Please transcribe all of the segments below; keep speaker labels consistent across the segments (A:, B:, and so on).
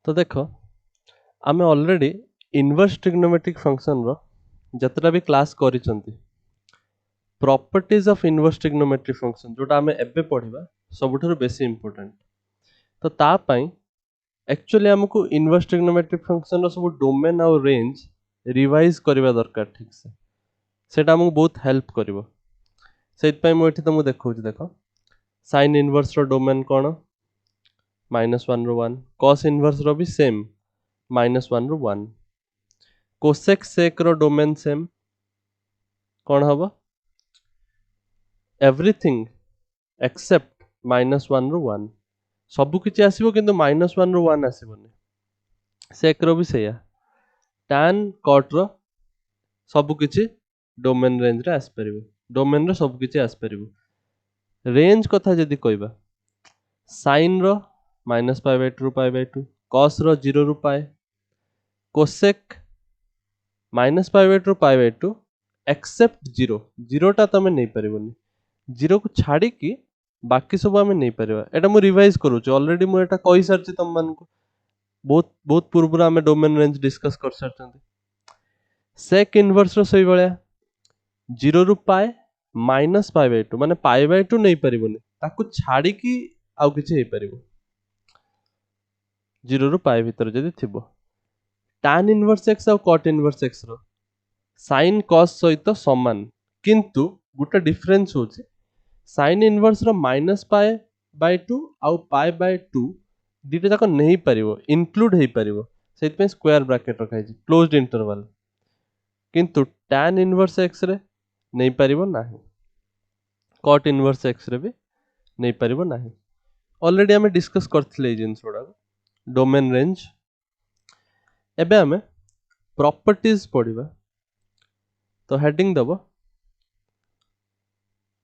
A: तो देख आमे ऑलरेडी इनवर्स ट्रिग्नोमेट्रिक फंक्शन रो जतरा भी क्लास करिसंती properties of inverse trigonometric function जोटा आमे एबे पढिबा सबुठारु बेसी इंपोर्टेंट। तो ता पई एक्चुअली हमको इनवर्स ट्रिग्नोमेट्रिक फंक्शन रो सब डोमेन और रेंज रिवाइज करबा दरकार ठीक से सेटा हमको बहुत हेल्प करिवो। सेट पई मो एठी तुमको देखौछि देखो sin इनवर्स रो डोमेन कोन -1 रो 1 cos इनवर्स रो भी सेम -1 रो 1 कोसेक सेक रो डोमेन सेम कोन हबो एवरीथिंग एक्सेप्ट -1 रो 1 सबु किछि आसीबो किंतु -1 रो 1 आसीबोनी। सेक रो भी सेया tan cot रो सबु किछि डोमेन रेंज रे आस परिबो डोमेन रो सबु किछि आस परिबो। रेंज कथा जदि कहबा sin रो -π/2 ରୁ π/2 cos रो 0 ରୁ π cosec -π/2 ରୁ π/2 एक्सेप्ट 0 0 टा तमे नै परिबोनी 0 को छाड़ी की बाकी सब आमे नै परिबा। एटा मु रिवाइज करू छ ऑलरेडी मु एटा कहि सरछि तम मान को बहुत बहुत पूर्व आमे डोमेन रेंज डिस्कस कर सरछंती। सेक इनवर्स रो सही बळया 0 ରୁ π -π/2 माने π/2 नै परिबोनी ताकू छाड़ी की आउ किछि हे परिबो 0 ରୁ π भीतर जदि थिबो। tan इनवर्स x और cot इनवर्स x रो sin cos सहित समान किंतु गुटा डिफरेंस होछि sin इनवर्स रो -π/2 आउ π/2 दिटा जाक नै परिबो इंक्लूड हे परिबो सेति पे स्क्वायर ब्रैकेट रखाइ छै क्लोज्ड इंटरवल किंतु tan इनवर्स x रे नै परिबो नाही cot इनवर्स x रे भी नै परिबो नाही। ऑलरेडी हमें डिस्कस करथिले जिंस ओडा डोमेन रेंज। एबे हमें प्रॉपर्टीज पढिबा तो हेडिंग दबो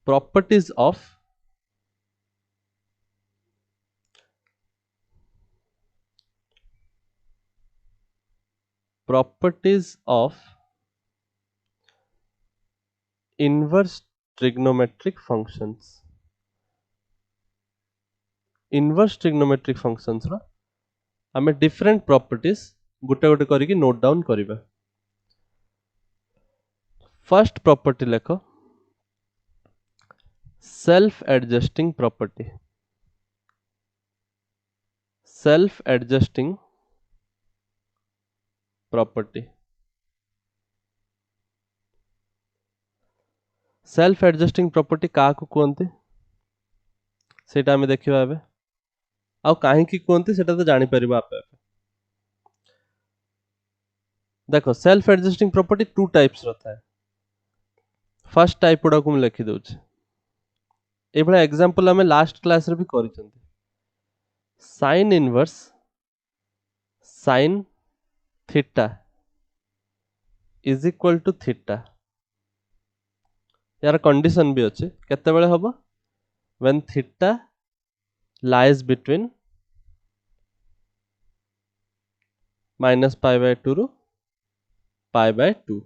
A: properties of inverse trigonometric functions. Inverse trigonometric functions रो हमें डिफरेंट प्रॉपर्टीज गुटे गुटे करिकि नोट डाउन करिबा। फर्स्ट प्रॉपर्टी लेखो self adjusting property. Self adjusting property self adjusting property का को कोनते सेटा हमें देखिबा एबे आउ काहे की कोनते सेटा तो जानि परिबा आपे। देखो self adjusting property two types रहता है। फर्स्ट टाइप उडा को लिखि दउ छै ए बडा एग्जांपल हमें लास्ट क्लास रे भी करि छथि sin inverse sin theta is equal to theta यार कंडीशन भी अच्छे केते बेले हबो व्हेन थीटा लाइज बिटवीन -π/2 ରୁ π/2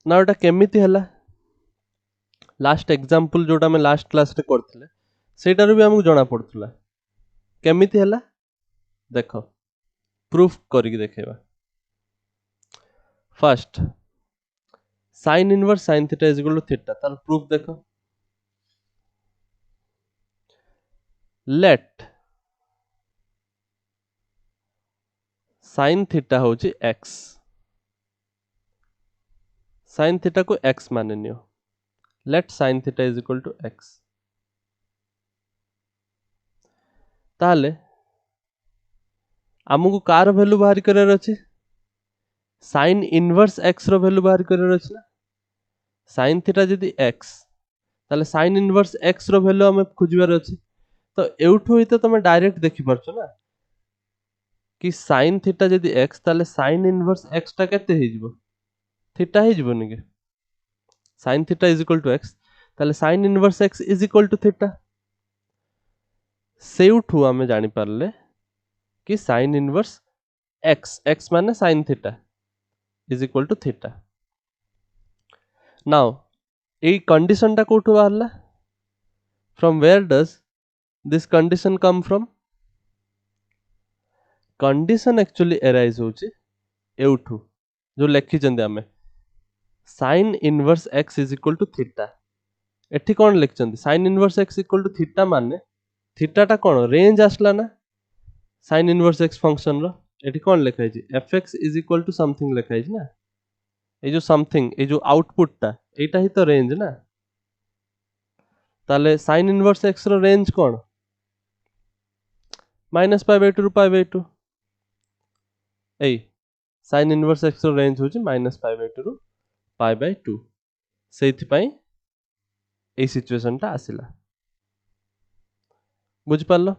A: ना एटा केमिति हला लास्ट एग्जांपल जोटा में लास्ट क्लास रे करथिले सेटार भी हमको जाना पड़थला केमिति हला देखो प्रूफ करिक देखेबा। First sin inverse sin theta is equal to theta तार प्रूफ देखो लेट sin थीटा होची x sin थीटा को x माने नियो let sin theta is equal to x ताले हमको कार वैल्यू बाहर करर अछि sin इनवर्स x रो वैल्यू बाहर करर अछि ना sin थीटा जदि x ताले sin इनवर्स x रो वैल्यू हमें खोजिबार अछि तो एउठो ही तो तुम डायरेक्ट देखि परछो ना कि sin थीटा जदि x ताले sin इनवर्स x टा केते हे जिवो थीटा हे जिवो निके sin theta is equal to x ताले sin inverse x is equal to theta सेउठो हमें जानि परले कि sin इनवर्स x माने sin theta is equal to theta. Now ए कंडीशन टा कोठो बाहरला from where does this condition come from condition actually arise होची एउठू जो लिखिचंदी आमे sin inverse x is equal to theta एठी कोन लिखचंदी sin inverse x equal to theta माने थीटाटा कोन रेंज आसला ना sin इनवर्स x फंक्शन रो एठी कोन लिखा है fx is equal to something लिखा है ना ए जो समथिंग ए जो आउटपुटटा एटा ही तो रेंज ना ताले sin इनवर्स x रो रेंज कोन -π/2 ରୁ π/2 ए sin इनवर्स x रो रेंज होची -π/2 ରୁ π/2 सेथि पई ए सिचुएशन टा आसिला बुझ पालो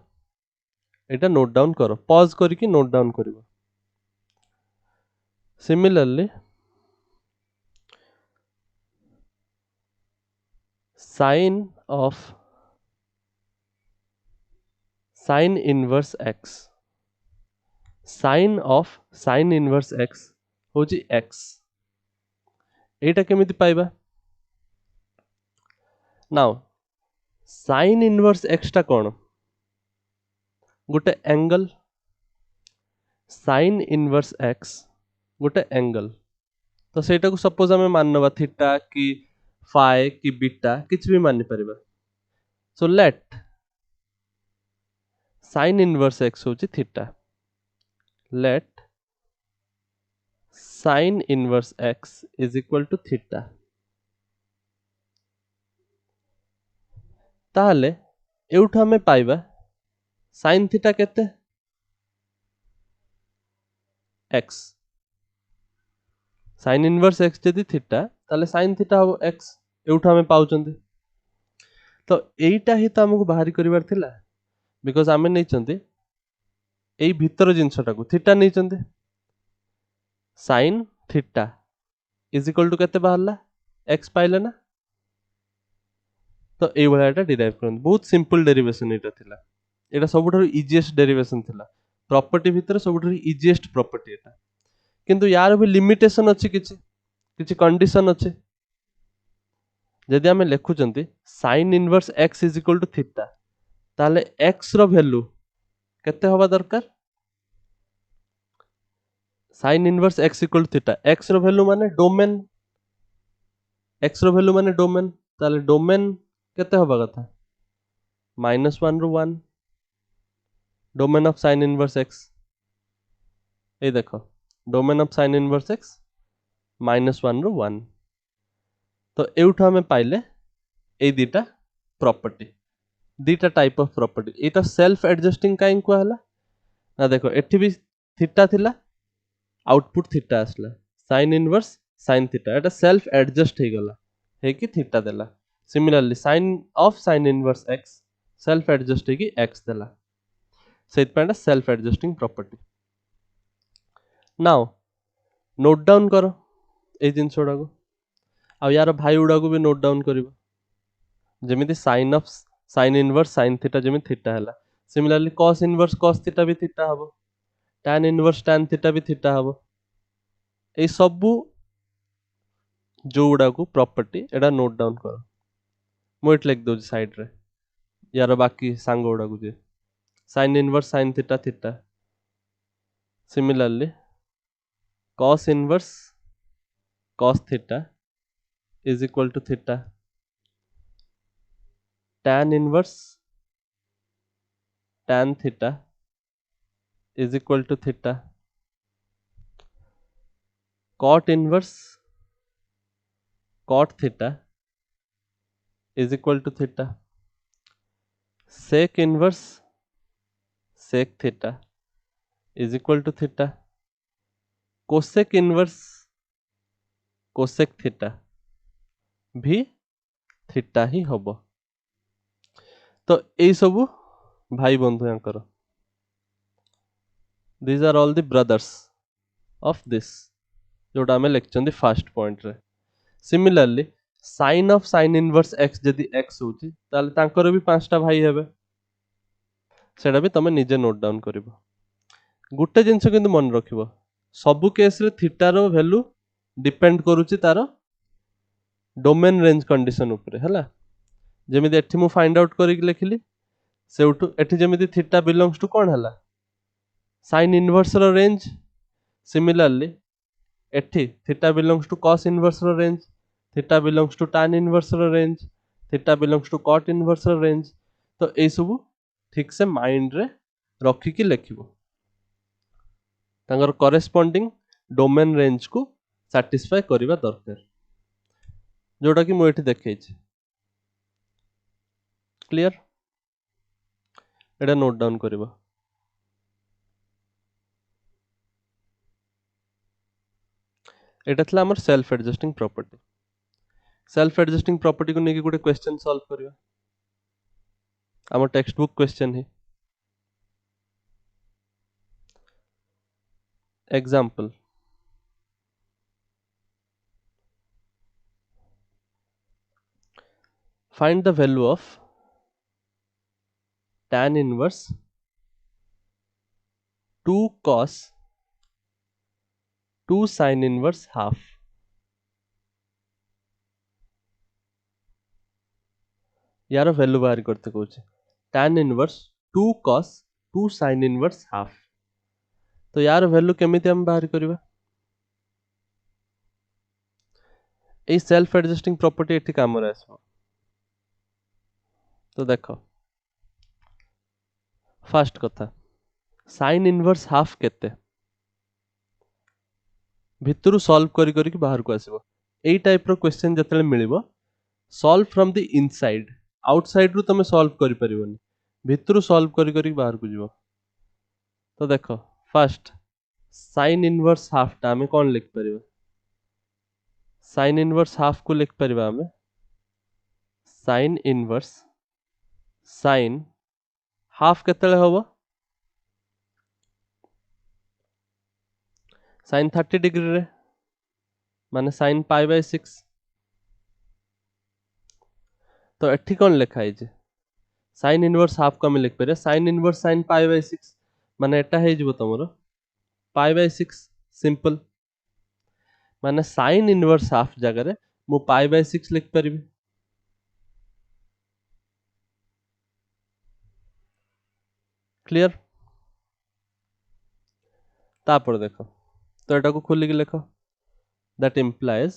A: एटा नोट डाउन करो पॉज करके नोट डाउन करिवो similarly sin of sin inverse x sin of sin inverse x होची x एटा केमिति पाइबा नाउ sin inverse x टा कोन गोटे एंगल sin inverse x गोटे एंगल तो सेटा को सपोज हमें माननवा थीटा कि फाई कि बीटा किछ भी मानि परिबा so let sin inverse x होची theta let sin inverse x is equal to theta ताहले एउठ हमें पाइबा sin थीटा केते x sin इनवर्स x जदि थीटा ताले sin थीटा हो x एउठ हमें पाउचंदी तो एइटा ही तो हमको बाहरी करिवार थिला बिकॉज़ हमें नै चंदी एई भीतर जिंसटा को थीटा नै चंदी sin theta is equal to केते बाहरला x पाइले ना तो एई वालाटा डिराइव करन बहुत सिंपल डेरिवेशन एटा थिला एटा सबुठारु इजीएस्ट डेरिवेशन थिला प्रॉपर्टी भीतर सबुठारु इजीएस्ट प्रॉपर्टी एटा किंतु यार भी लिमिटेशन अछि किछि कंडीशन अछि जदि हमें लेखुचंती sin inverse x is equal to theta ताले x रो वैल्यू केते होबा दरकार sin inverse x equal to theta x रो वैल्यू माने डोमेन x रो वैल्यू माने डोमेन ताले डोमेन केते होबा कथा -1 ରୁ 1 domain of sin inverse x ए देखो domain of sin inverse x -1 ରୁ 1 तो एउठ हमें पाइले ए दीटा प्रॉपर्टी दीटा type of property Etah self adjusting काइन को हला ना देखो एठी भी थीटा थिला आउटपुट थीटा आसला sin इनवर्स sin थीटा एटा सेल्फ एडजस्ट हे गला हे कि थीटा देला similarly sin of sin inverse x self adjust हे कि x देला सेट पेंडा self adjusting property now note down करो ए जिंसोडा को आ यार भाई उडा को भी नोट डाउन करिवो जेमिति sin of sin inverse sin theta जेमि थीटा हला similarly cos inverse cos theta भी थीटा हबो tan इनवर्स tan थीटा भी थीटा हबो ए सबु जोउडा को प्रॉपर्टी एडा नोट डाउन करो मोइट लिख दो साइड रे यार बाकी सांगोडा को जे sin inverse sin theta theta similarly cos inverse cos theta is equal to theta tan inverse tan theta is equal to theta cot inverse cot theta is equal to theta sec inverse sec theta is equal to theta cosec inverse cosec theta भी theta ही होबो तो ए सबु भाई बंधु यांकर these are all the brothers of this जोटा हमें लेखचंदी first point रे similarly sin of sin inverse x जदि x होची ताले तांकर भी पांचटा भाई हेबे सेडा भी तमे निजे नोट डाउन करिवो गुटे जिंस किंतु मन रखिवो सबु केस रे थीटा रो वैल्यू डिपेंड करूची तारो डोमेन रेंज कंडीशन ऊपर हला जेमिति एठी मु फाइंड आउट करिक लेखिली सेउटू एठी जेमिति थीटा बिलोंग्स टू कोन हला साइन इनवर्स रो रेंज सिमिलरली एठी theta belongs to cos inverse रो range, theta belongs to tan inverse रो range, theta belongs to cot inverse रो रेंज। तो ए सब ठीक से माइंड रे रखी कि लिखिबो तांगर करेस्पोंडिंग डोमेन रेंज को सैटिस्फाई करिवा दरकार, जोटा कि मु एठी देखैछि। क्लियर? एटा नोट डाउन करिवा। एटा थला हमर self adjusting property. Self adjusting property को नेकी गोटे क्वेश्चन सॉल्व करिवा। हमर टेक्स्ट बुक क्वेश्चन है। Example, find the value of tan inverse 2 cos 2 sin inverse half। यार वैल्यू बाहर करते कहूँ tan inverse 2 cos 2 sin inverse half. तो यार वैल्यू केमिति हम बाहर करबा? ए सेल्फ एडजस्टिंग प्रॉपर्टी एठी काम रे आसो। तो देखो फर्स्ट कथा sin इनवर्स हाफ केते भितरु सॉल्व करी करी बाहर को आसीबो। एई टाइप रो क्वेश्चन जतले मिलिबो solve from the inside, outside रु तमे सॉल्व करि परिबोनी, भितरु सॉल्व करी करी बाहर को जीवो। तो देखो फर्स्ट sin इनवर्स हाफ टा हमें कौन लिख परिबो? sin इनवर्स हाफ को लिख परिबा हमें sin इनवर्स sin हाफ केतले होबो? sin 30 डिग्री रे माने sin पाई बाय 6। तो एठी कौन लिखा है जे sin इनवर्स हाफ को हमें लिख परिबा sin inverse sin pi by 6 माने एटा हे जिवो तमरो पाई बाय 6 सिंपल माने sin इनवर्स हाफ जगह रे मु पाई बाय 6 लिख परिबी। क्लियर? तापर देखो तो एटा को खोली के लिखो that implies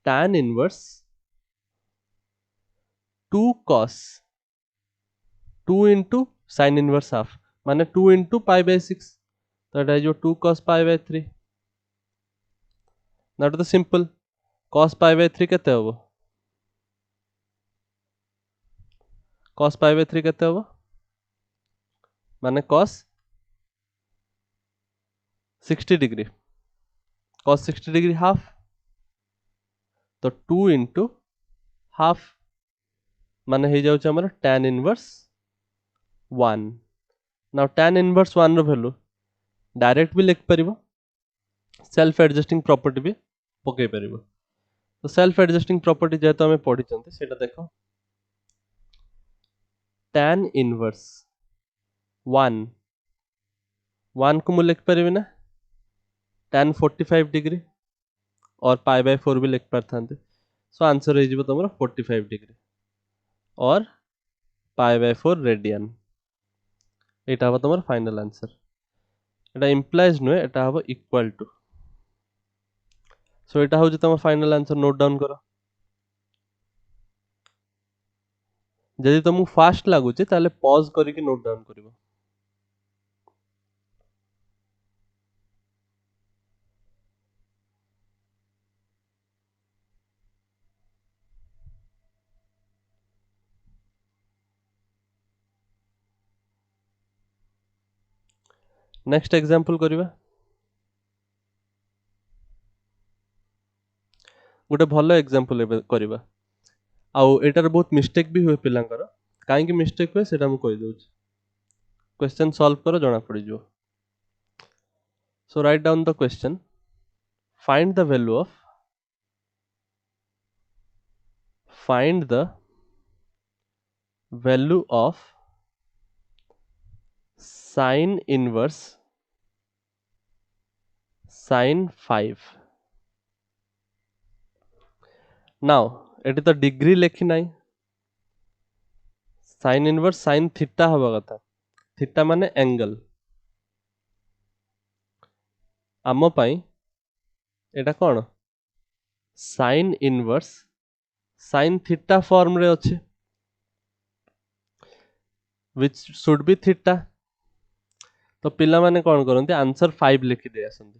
A: tan inverse 2 cos 2 into sin inverse half माने 2 into पाई बाय 6। तो एटा जो 2 cos पाई बाय 3 नाउ तो सिंपल cos पाई बाय 3 केते होबो? cos पाई बाय 3 केते होबो माने cos 60 degree, cos 60 degree half तो 2 into हाफ माने हे जाउछ हमर tan inverse 1। Now tan inverse 1 रो वैल्यू डायरेक्ट भी लिख परिबो, सेल्फ एडजस्टिंग प्रॉपर्टी भी पके परिबो। तो सेल्फ एडजस्टिंग प्रॉपर्टी जेतो हमें पढ़ी चंते सेटा देखो tan इनवर्स 1 1 को मु लिख परिबे ना tan 45 डिग्री और पाई बाय 4 भी लिख पारथांते। सो आंसर हो जिवो तमरो 45 डिग्री और पाई बाय 4 रेडियन। एटा हबो तमरो फाइनल आंसर। एटा इंप्लाइज नुए एटा हबो इक्वल टू। सो एटा होजे तमरो फाइनल आंसर, नोट डाउन करो। जदि तुमको फास्ट लागुचे ताले पॉज करके नोट डाउन करिवो। नेक्स्ट एग्जांपल करिवा। गोटे भलो एग्जांपल करिवा। आउ एटार बहुत मिस्टेक भी हुए पिलांकर, काहे कि मिस्टेक हुए सेटा हम कहि दोछ। क्वेश्चन सॉल्व करो जना पड़ी जो। So right down the question, find the value of sin inverse sin 5। Now एटी तो डिग्री लेखि नाही, sin इनवर्स sin थीटा हवा कथा, थीटा माने एंगल आम पाई एटा कौन sine inverse sine theta form रे अच्छे which should be थीटा तो पिला माने कौन करते आंसर 5 लिखि दे आसंती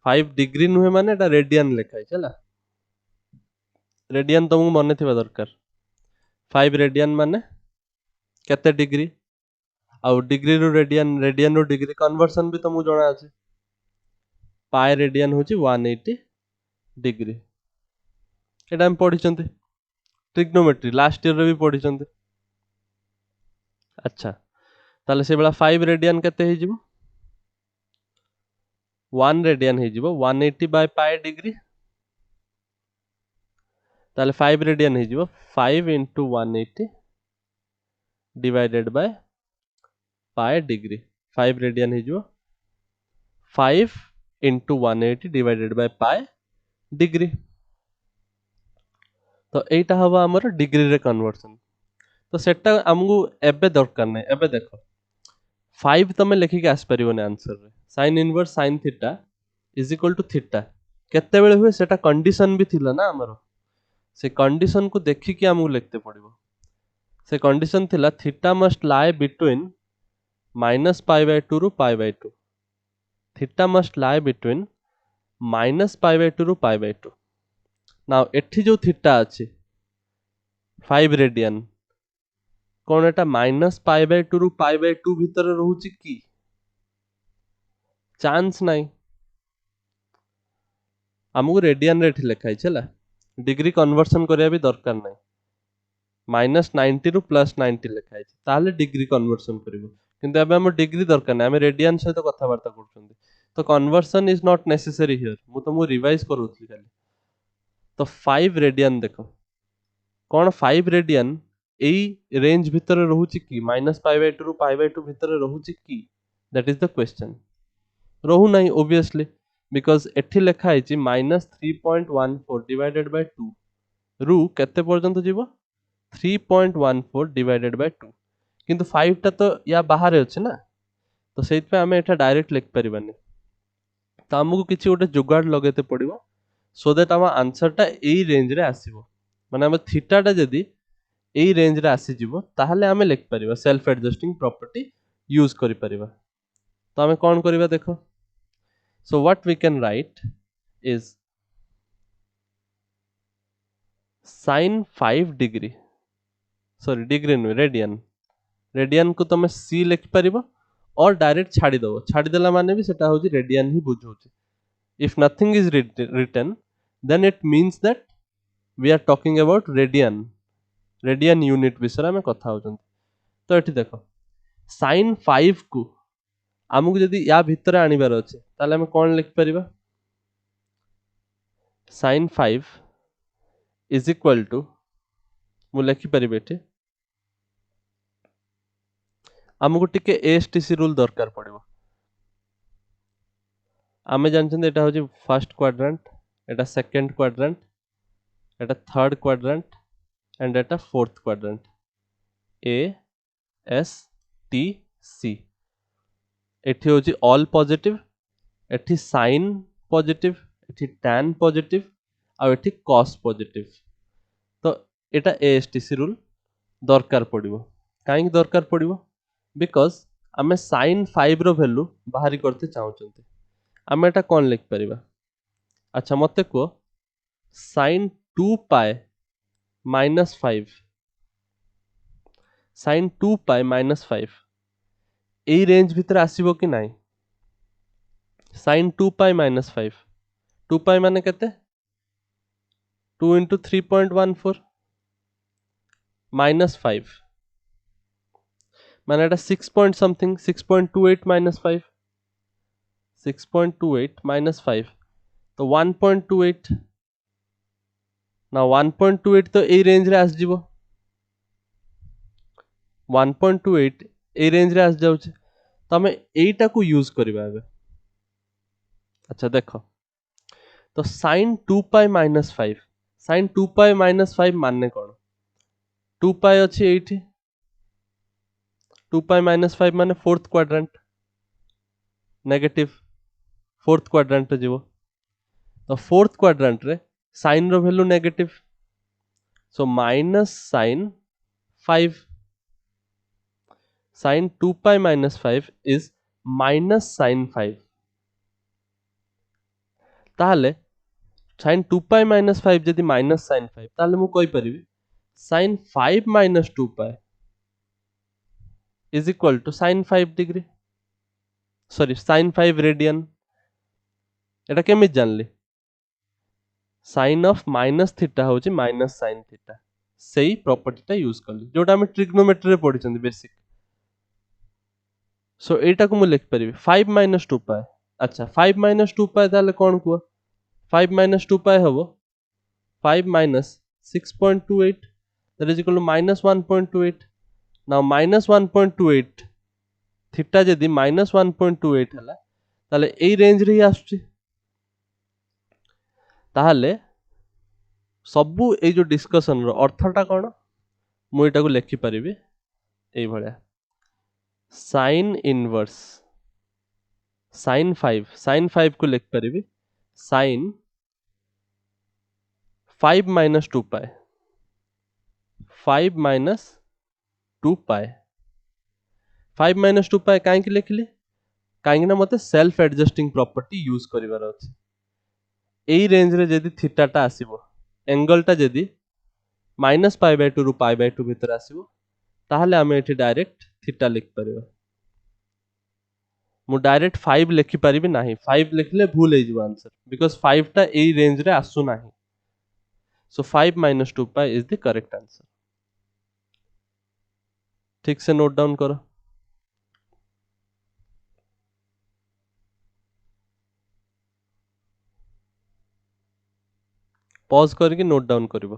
A: 5 डिग्री नुहे माने एटा रेडियन लिखा है चला रेडियन तुमको मन थिबा दरकार 5 रेडियन माने केते डिग्री आउ डिग्री रो रेडियन रो डिग्री कन्वर्सन भी तुमको जणा अछि पाई रेडियन होची 180 डिग्री एटा हम पढी चंती ट्रिग्नोमेट्री लास्ट ईयर रे भी पढी चंती अच्छा ताले से बेला 5 रेडियन केते हे जिवो 1 रेडियन हे जिवो 180 बाय पाई डिग्री ताले 5 रेडियन हे जिवो 5 into 180 divided by pi degree 5 radian हे जिवो 5 into 180 divided by pi degree तो एटा हवा हमर डिग्री रे कन्वर्सन तो सेटा हमकु एबे दरकार नै एबे देखो 5 तमे लिखि के आस परिबो ने आंसर रे sin inverse sin theta is equal to theta केते बेले हुए सेटा कंडीशन भी थिला ना हमरो से कंडीशन को देखि के हमकु लिखते पड़िबो से कंडीशन थिला थीटा मस्ट लाई बिटवीन -π/2 रु π/2 थीटा मस्ट लाई बिटवीन -π/2 रु π/2 नाउ एठी जो थीटा अछि 5 रेडियन कोन एटा -π/2 रु π/2 भीतर रहूची की चांस नाही हमकु रेडियन रे एठी लिखाई छला डिग्री कन्वर्सन करिया भी दरकार नाही -90 रु +90 लिखाई छै ताले डिग्री कन्वर्सन करिवो किंतु अबे हम डिग्री दरकार नाही हम रेडियन सहित कथा वार्ता करछुंदी तो conversion is not necessary here मु तुमको रिवाइज करूथली खाली तो 5 रेडियन देखो कोन 5 रेडियन एई रेंज भीतर रहूची की -π/2 रु π/2 भीतर रहूची की दैट इज द क्वेश्चन रहू नाही ऑब्वियसली बिकॉज एठी लिखा है -3.14 डिवाइडेड बाय 2 रु केते पर्यंत जीवो 3.14 डिवाइडेड बाय 2 किंतु 5 टा तो या बाहर अछि ना तो सेइत पे हमें एटा डायरेक्ट लिख परिबानी तो हमकु किछि ओटे जुगाड़ लगेते पड़िबो सो दैट हम आंसर टा एई रेंज रे आसीबो माने हम थीटा टा जदी एई रेंज रे आसी जीवो ताहले हमें लिख परिबा सेल्फ एडजस्टिंग प्रॉपर्टी यूज करि परिबा तो हमें कोन करिबा देखो so what we can write is sin 5 degree sorry degree नु रेडियन को तमे c लिख परिबो और डायरेक्ट छाडी दबो छाडी देला माने भी सेटा होजी रेडियन ही बुझौची if nothing is written then it means that we are talking about radian unit विषय में कथा होचन तो एठी देखो sin 5 को आमको जदी या भीतर आनिबार अछि ताले हम कोन लिख परिबा sin 5 is equal to मु लिखि परिबे एठी आमको टिके एएसटीसी रूल दरकार पड़िबो आमे जानछन एटा होजी फर्स्ट क्वाड्रेंट एटा सेकंड क्वाड्रेंट एटा थर्ड क्वाड्रेंट एंड एटा fourth quadrant A S T C एठी होजी ऑल पॉजिटिव एठी साइन पॉजिटिव एठी टैन पॉजिटिव आ एठी कॉस पॉजिटिव तो एटा एएसटीसी रूल दरकार पड़िबो काहे दरकार पड़िबो बिकॉज आमे sin 5 रो वैल्यू बाहरी करते चाहउचंती आमे एटा कोन लिख परिबा अच्छा मते को sin 2π -5 sin 2π -5 एई रेंज भीतर आसीबो कि नाही sin 2π -5 2π माने केते 2 into 3.14 -5 माने एटा 6 point something 6.28 -5 6.28 -5 तो 1.28 ना 1.28 तो ए रेंज रे आस जीवो 1.28 ए रेंज रे आस जाउछ तो हमें एटा को यूज करबा एबे अच्छा देखो तो sin 2π -5 sin 2π -5 माने कोन 2π अछि एठी 2 पाई माइनस 5 माने fourth quadrant negative fourth quadrant रे जीवो तो फोर्थ क्वाड्रेंट रे साइन रो value negative so minus sine 5 sine 2 pi minus 5 is minus sine 5 ताहले साइन 2 पाई माइनस 5 जदि माइनस साइन 5 ताहले मु कहि परिबि sine 5 minus 2 pi is equal to sine 5 degree sorry sine 5 radian एटा केमित जानली साइन ऑफ माइनस थीटा होची माइनस साइन थीटा सेही प्रॉपर्टी टा यूज करली जोटा हम ट्रिग्नोमेट्री रे पढिछन बेसिक सो एटा को मु लिख परिबि 5 माइनस 2 पाई अच्छा 5 माइनस 2 पाई ताले कोन कुआ 5 माइनस 2 पाई हबो 5 minus 6.28 that is equal to minus 1.28 now minus 1.28 theta जदि minus 1.28 हला ताले एई रेंज रे ही आसुची ताहले सबु ए जो डिस्कशन रो अर्थटा कोन मु एटा को लिखि परिबि एई भलिया sin इनवर्स sin 5 को लिख परिबि sin 5 minus 2 pi 5 minus 2 pi 5 minus 2 pi काहे कि लिखली काहे ना मते सेल्फ एडजस्टिंग प्रॉपर्टी यूज करिवार अछि एई रेंज रे जदि थीटा टा आसीबो एंगल टा जदि माइनस पाई बाय 2 रु पाई बाय 2 भीतर आसीबो ताहले हमें एठी डायरेक्ट थीटा लिख परिबो मु डायरेक्ट 5 लिखि परिबि नाही 5 लिखले भूल हे जिवो आंसर बिकॉज़ 5 टा एई रेंज रे आसु नाही सो 5 minus 2 pi is the correct answer ठीक से नोट डाउन करो पॉज करके नोट डाउन करिवो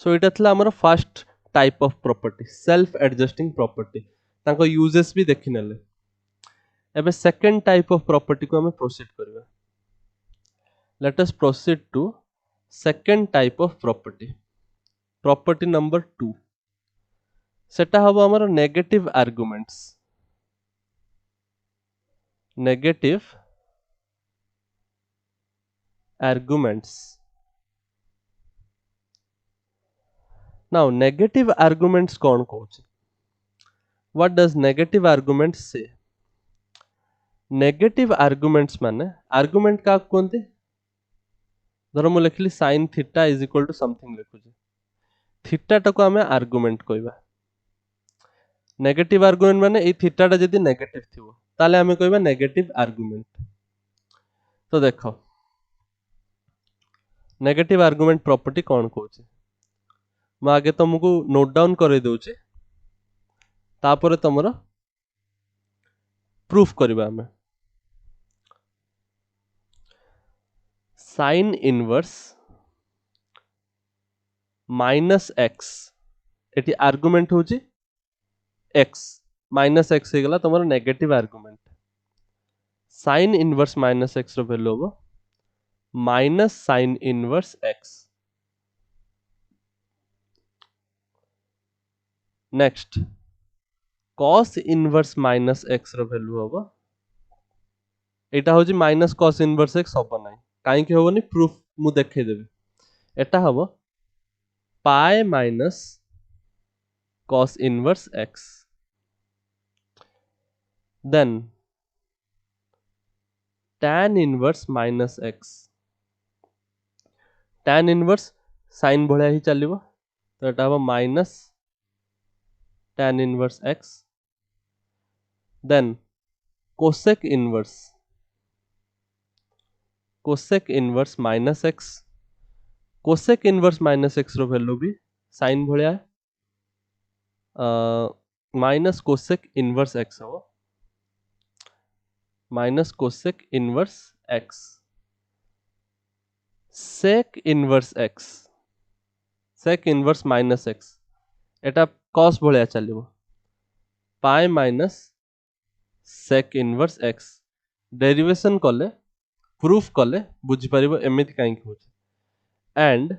A: सो इटा थला हमर first type of property self adjusting property ताको यूजेस भी देखि नेले एबे सेकंड टाइप ऑफ प्रॉपर्टी को हमें प्रोसीड करबा let us proceed to second type of property property number 2 सेटा हबो हमर negative arguments now negative arguments कौन कहूची what does negative arguments say negative arguments माने argument का कोनते धरो मु लिखली sin theta is equal to something लिखुची थीटा टा को हमें आर्गुमेंट कहबा नेगेटिव आर्गुमेंट माने ए थीटा टा जदी नेगेटिव थिवो ताले हमें कहबा नेगेटिव आर्गुमेंट तो देखो नेगेटिव आर्गुमेंट प्रॉपर्टी कौन कहूची मैं आगे तुमको नोट डाउन करे दोचे तापर तमरो प्रूफ करबा हमें sin इनवर्स माइनस x एटी आर्गुमेंट होची x माइनस x हे गला तमरो negative argument sin inverse minus x रो वैल्यू हो minus sin inverse x next cos inverse minus x रो वैल्यू हो एटा होची माइनस cos इनवर्स x होबो नै काहे कि होबो नै प्रूफ मु देखै देबे एटा होबो pi minus cos inverse x then tan inverse minus x tan inverse sin भलिया ही चलिबो तो एटा होबो minus tan inverse x then cosec inverse minus x cosec inverse minus x रो वैल्यू भी sin भलिया माइनस cosec इनवर्स x हो minus cosec inverse x sec inverse x sec inverse minus x एटा cos भलिया चलिबो pi minus sec inverse x derivation कले proof कले बुझी परिबो एमिति काई होची एंड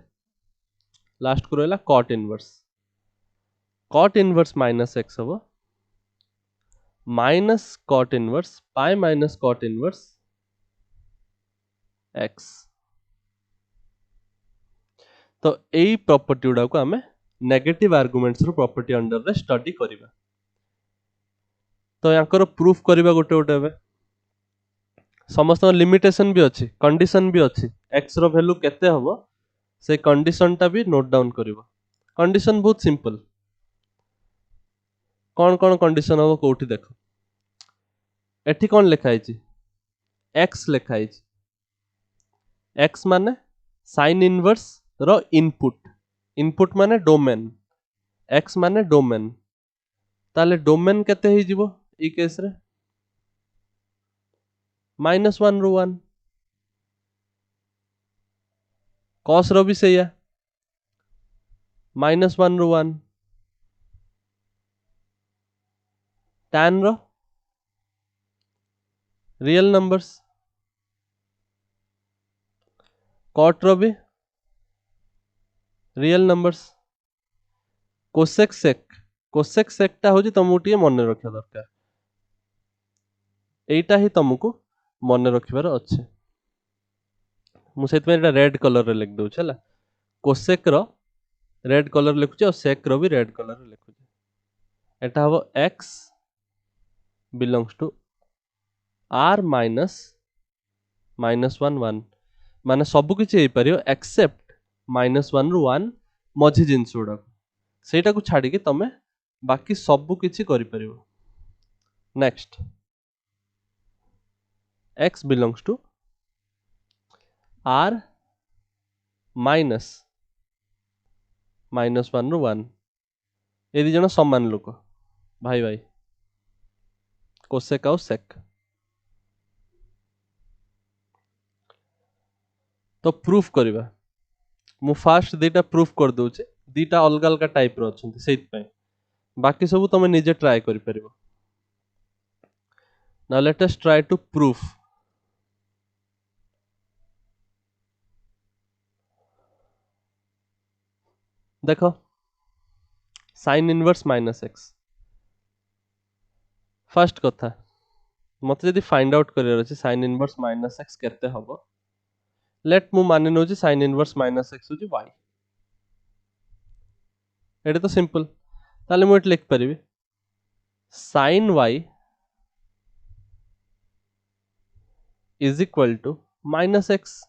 A: लास्ट को रहा कॉट इनवर्स माइनस एक्स हम minus cot inverse pi minus cot inverse x. तो यही प्रॉपर्टी गुड़ा को आम नेगेटिव आर्गुमेंट्स रो प्रॉपर्टी अंडर रे स्टडी करिबा। तो याकर प्रूफ करिबा गोटे गोटे बे समस्त लिमिटेशन भी अच्छी कंडीशन भी अच्छी एक्स रो वैल्यू केते हबो से कंडीशन टा भी नोट डाउन करिबा। कंडीशन बहुत सिंपल कौन कंडीशन हबो कोठी देखो एठी कौन लिखा है एक्स लिखा है एक्स माने साइन इनवर्स रो इनपुट माने डोमेन एक्स माने डोमेन ताले डोमेन केते ही जीवो ई केस रे -1 ରୁ 1 cos रो भी सही -1 ରୁ 1 tan रो रियल नंबर्स cot रो भी रियल नंबर्स कोसेक सेक टा होजी तुमको टिके मन रखिया दरकार एटा ही तुमको मन रखिबार अच्छे मु सेत में एटा रेड कलर रे लिख दउ छला कोसेक रो रेड कलर लिखुची और सेक रो भी रेड कलर रे लिखुची एटा हबो x belongs to r minus -1 1 माने सब किछि हे परियो एक्सेप्ट -1 ରୁ 1 मझी जिंस गुडा सेटा को छाड़ी के तमे बाकी सब किछि करि परियो। Next x belongs to r minus -1 ରୁ 1 ये दी जण समान लोक भाई भाई कोसेक आउ सेक। तो प्रूफ करिबा मु फास्ट दीटा प्रूफ कर दोचे दीटा अलग अलग टाइप रो अछंती सेत पय बाकी सब तमे निजे ट्राई करि परिबो। Now let us try to proof देखो sine inverse minus x first कथा मत जदि फाइंड आउट करियर अछि साइन इनवर्स माइनस एक्स केते हबो लेट मु माने नोजी साइन इनवर्स माइनस एक्स होजी y एटा तो सिंपल ताले मु एट लिख परिबी sin y is equal to minus x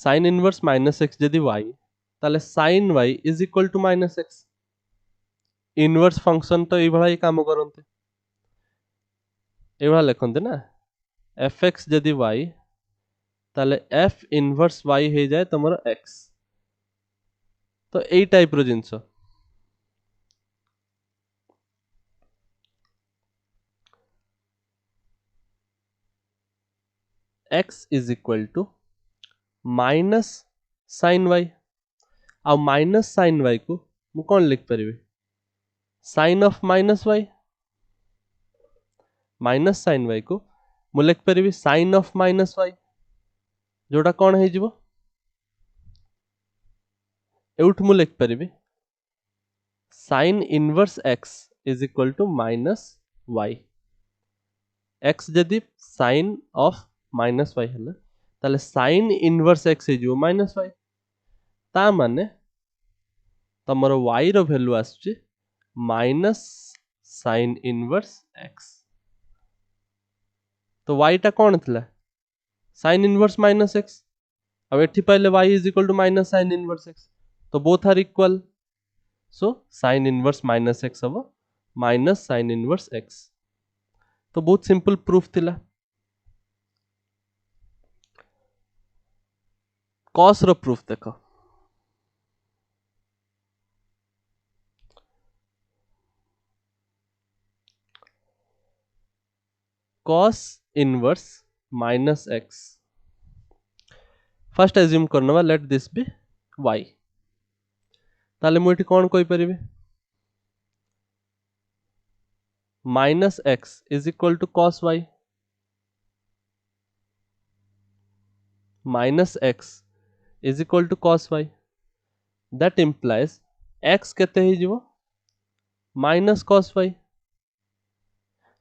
A: sine inverse minus x जदि y ताले sin y is equal to minus x inverse function तो एई भला काम करनते एई भला लिखनते ना fx जदि y ताले f इनवर्स y हे जाए तमरो x तो एई टाइप रो जिंस x is equal to minus sine y आ माइनस साइन y को मु कौन लिख परिबे sine of minus y minus sine y को मु लिख परिबे साइन ऑफ माइनस y जोटा कौन है जीवो एउठ मु लिख परिबे sine inverse x is equal to minus y x जदि साइन ऑफ माइनस y हला ताले साइन इनवर्स x हे जीवो माइनस y ता माने तमरो y रो वैल्यू आछी माइनस साइन इनवर्स x तो y टा कौन थिला साइन इनवर्स माइनस x अब एठी पाइले y is equal to minus sine inverse x तो both are equal so sine inverse minus x हबो माइनस साइन इनवर्स x तो बहुत सिंपल प्रूफ थिला। cos रो प्रूफ देखो cos inverse minus x first assume करनवा लेट दिस बी y ताले मु एठी कोन कोइ परिबे minus x is equal to cos y minus x is equal to cos y that implies x केते ही जीवो minus cos y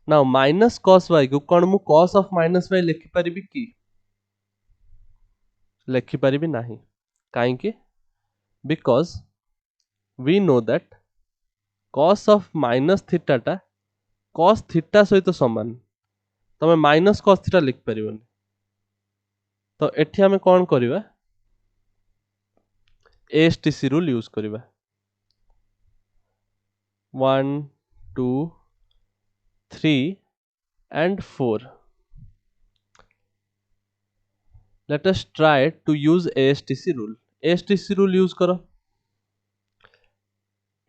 A: now minus cos y को कौन मु कॉस ऑफ माइनस वाई लिखि परिबी कि लिखि परिबी नाही काहे कि because we know that cos of minus theta टा कॉस थीटा सहित समान तमे माइनस कॉस थीटा लिखि परिबनी तो एठी हमें कौन करबा एएसटीसी रूल यूज करबा 1 2 3 and 4 let us try to use ASTC rule ASTC rule use करो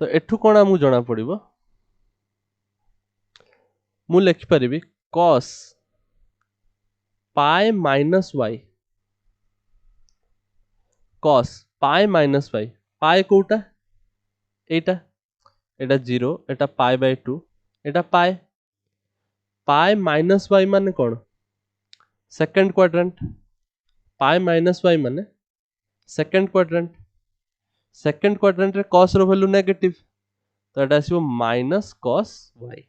A: तो एठू कौन आमु जना पड़िबो मु लिखि परिबी cos pi minus y cos pi minus y pi Kota Etah Etah 0 Etah pi by 2 Etah pi pi minus y माने कौन second quadrant pi minus y माने सेकंड क्वाड्रेंट रे cos रो वैल्यू नेगेटिव तो एटा आसीबो minus cos y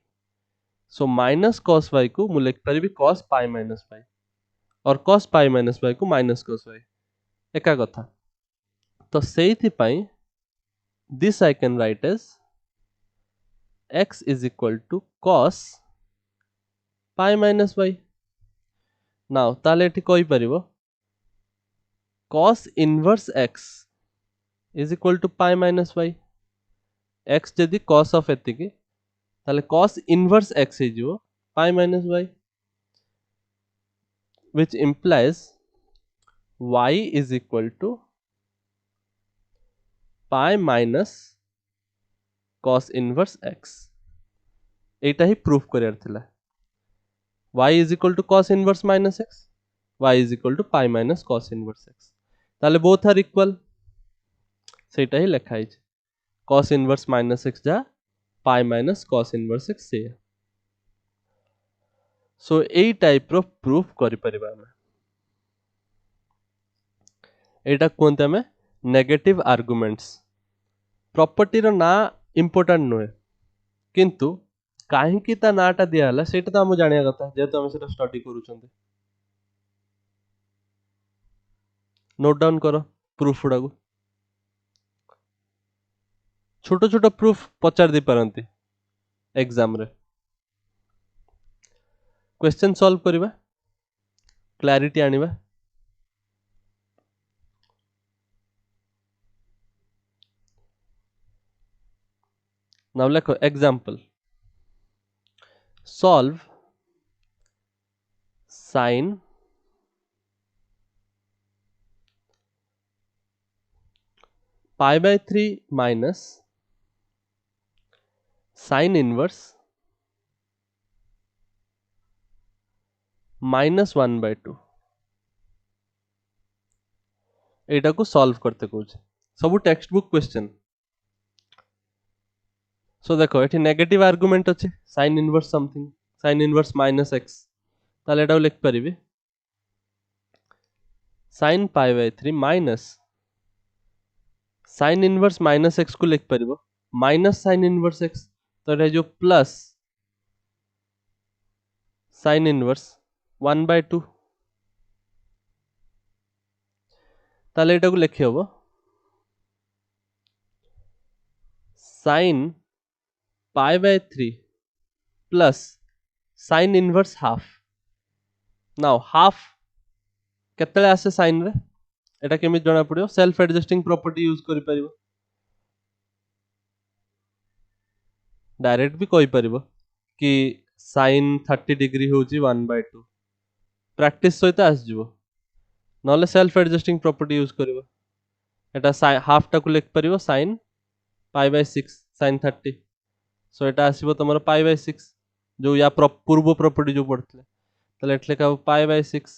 A: so minus cos y को मु लिखि परिबी cos pi minus y और cos pi minus y को माइनस cos y एका कथा तो सेइथि पई this I can write as x is equal to cos pi minus y now ताले एठी कोइ परिबो cos inverse x is equal to pi minus y x जदि cos of एतिकी ताले cos inverse x हे जिवो pi minus y which implies y is equal to pi minus cos inverse x Etah he proof करियर थिला y is equal to cos inverse minus x y is equal to pi minus cos inverse x ताले both are equal सेटा ही लिखा है cos inverse minus x जा pi minus cos inverse x से सो एई type रो proof करि परिबा हम एटा कोनते में नेगेटिव आर्गुमेंट्स प्रॉपर्टी रो ना इंपोर्टेंट नुहे किंतु काहे की ता नाटा दिया हला सेटा तो हम जानिया कथा जेतो हम सेटा स्टडी करूछंते नोट डाउन करो प्रूफ उडा को छोटो छोटो प्रूफ पचार दे परंती एग्जाम रे क्वेश्चन सॉल्व करिबा क्लैरिटी आनिबा नाउ लिखो example solve sin pi by 3 minus sin inverse minus 1 by 2 एटा को सॉल्व करते कुछ सब टेक्स्ट बुक क्वेश्चन सो देखो एठी नेगेटिव आर्गुमेंट अछि sin inverse something sin inverse minus x ताले एटा लिख परिबे sin pi by 3 minus sin inverse minus x को लिख परिबो माइनस sin इनवर्स x तो एटा जो प्लस sin इनवर्स 1 by 2 ताले एटा को लिखि हबो sin pi by 3 plus sin inverse half now half केतले आसे sin रे एटा केमि जणा पड़ियो सेल्फ एडजस्टिंग प्रॉपर्टी यूज करि परिबो डायरेक्ट भी कोइ परिबो कि sin 30 डिग्री होची 1 by 2 प्रैक्टिस सहित आस जिवो नले सेल्फ एडजस्टिंग प्रॉपर्टी यूज करिवो एटा हाफ टा को लिख परिवो sin pi by 6 sin 30 so Etah आसीबो तमरो pi by 6 जो या पूर्व प्रॉपर्टी जो पड़थले तले एटले का pi by 6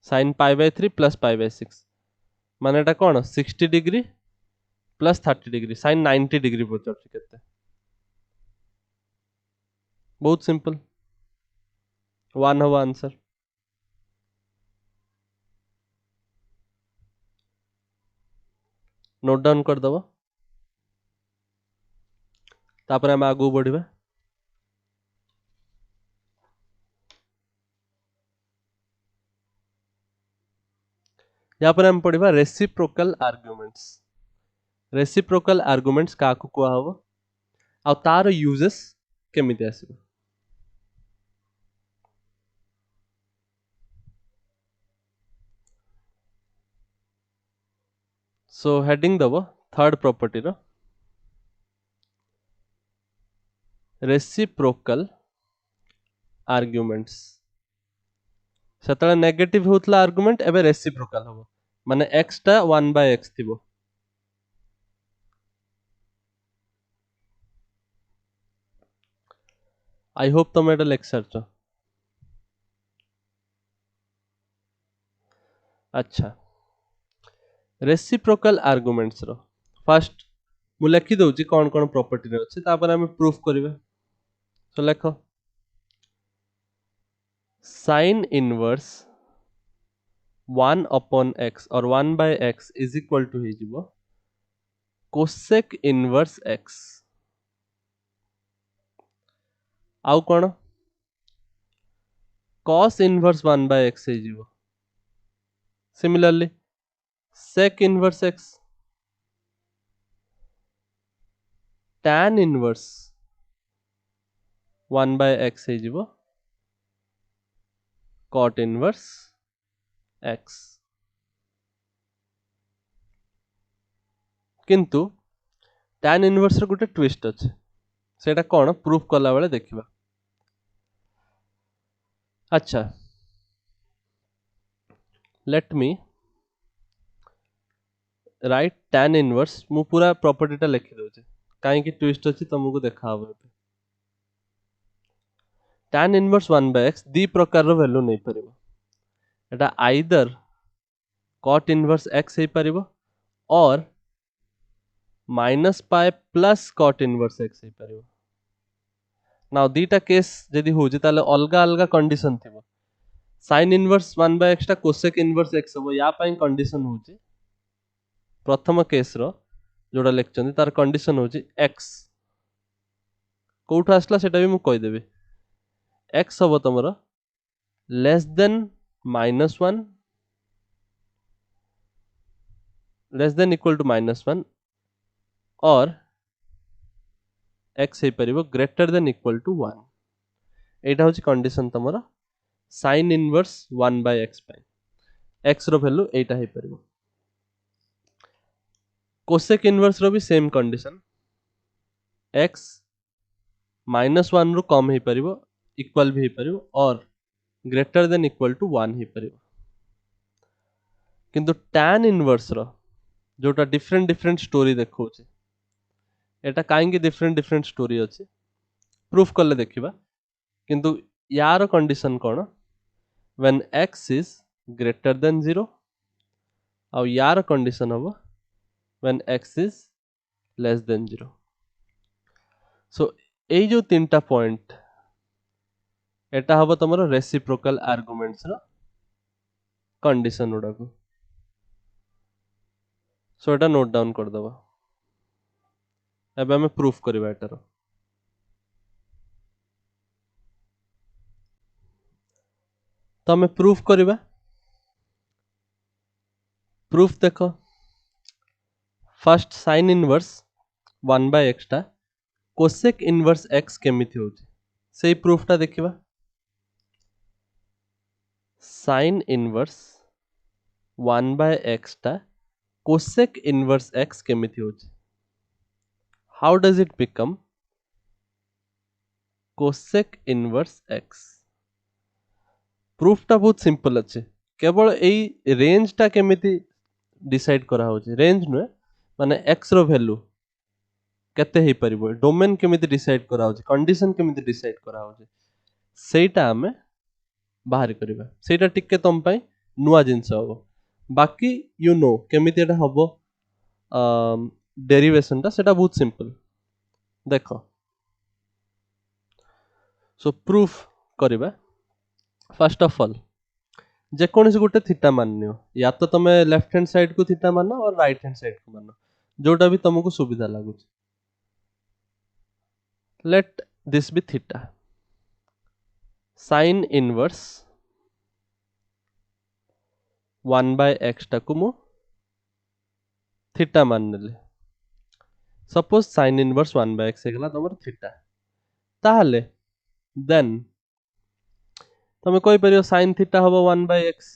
A: sin pi by 3 plus pi by 6 माने एटा कोन 60 degree plus 30 degree sin 90 degree पचरछि केते बहुत सिंपल 1 हवा आंसर नोट डाउन करदब तापर आम आगू बढ़िबा या पर हम पढ़िबा रेसिप्रोकल आर्गुमेंट्स का कुआ हबो आ तार यूजेस केमिति आसीबो सो हेडिंग दबो थर्ड प्रॉपर्टी रो रेसिप्रोकल आर्गुमेंट्स सेतले नेगेटिव होतला आर्गुमेंट एबे रेसिप्रोकल हबो माने x टा 1/x थिबो आई होप तुम एटा लिख सारछ अच्छा रेसिप्रोकल आर्गुमेंट्स रो फर्स्ट मु लिखि दउची कोन कोन प्रॉपर्टी रे अछि तापर हम प्रूफ करिवे सो लेखो sin inverse 1 upon x or 1 by x is equal to ही जीवो cosec inverse x आउ कोन cos inverse 1 by x ही जीवो similarly sec inverse x tan inverse 1 by x ही जीवो cot inverse x किंतु tan inverse रे गुटे twist अछि सेटा कोन proof कला बेले देखिबा अच्छा let me right tan inverse मु पूरा प्रॉपर्टी टा लिखि दउची काहे कि ट्विस्ट अछि तुमको देखा हबो tan इनवर्स 1 by x दी प्रकार रो वैल्यू नै परिबो एटा आइदर cot इनवर्स x हे परिबो और minus pi plus cot inverse x हे परिबो नाउ दीटा केस जदी होजी ताले अलगा अलगा कंडीशन थिबो sin इनवर्स 1 by x टा cosec इनवर्स x हबो या पई कंडीशन होजी प्रथम केस रो जोडा लेखचंदी तार कंडीशन होजी x कोठा आसला सेटा भी मु कहि देबे x हबो तमरो less than -1 less than equal to -1 और x हे परिबो ग्रेटर देन इक्वल टू 1 एटा होची कंडीशन तमरो sin इनवर्स 1 by x पई x रो वैल्यू एटा हे परिबो cosec इनवर्स रो भी सेम कंडीशन x -1 रो कम हे परिबो इक्वल भी हे परिबो और ग्रेटर देन इक्वल टू 1 हे परिबो किंतु tan इनवर्स रो जोटा डिफरेंट स्टोरी देखौची एटा काहेकि डिफरेंट स्टोरी अछि प्रूफ करले देखिबा किंतु यार condition cone when x is greater than 0 और यार कंडीशन हबो when x is less than 0 सो ए जो तीनटा पॉइंट एटा हबो तमरो रेसिप्रोकल आर्गुमेंट्स रो कंडीशन उडा को सो एटा नोट डाउन कर दबा एबे हमें प्रूफ करबा एटारो तो हमें प्रूफ करबा प्रूफ देखो first sin inverse 1 by x टा cosec इनवर्स x केमिति होची सेही प्रूफ टा देखिबा sin इनवर्स 1 by x टा cosec इनवर्स x केमिति होची how does it become cosec inverse x proof टा बहुत सिंपल अछि केवल एई रेंज टा केमिति डिसाइड करा होची रेंज न माने x रो वैल्यू केते हे परिबो डोमेन केमिति डिसाइड करा होची कंडीशन केमिति डिसाइड करा होची सेटा हमें बाहर करबा सेटा टिके तम पई नुवा जिंस हो बाकी यू नो केमिति एटा हबो डेरिवेशन टा सेटा बहुत सिंपल देखो सो प्रूफ करबा first of all J कोनसे Gute theta माननियो या तो तमे लेफ्ट हैंड साइड को थीटा मानो और राइट हैंड साइड को मानो जोटा भी तुमको सुविधा लगुच। Let this be theta. Sine inverse 1/x टाकू मु थीटा मान नेले। सपोज साइन इनवर्स 1/x हेगला तमर थीटा। ताहले देन तमे कोई परियो साइन थीटा हबो 1/x।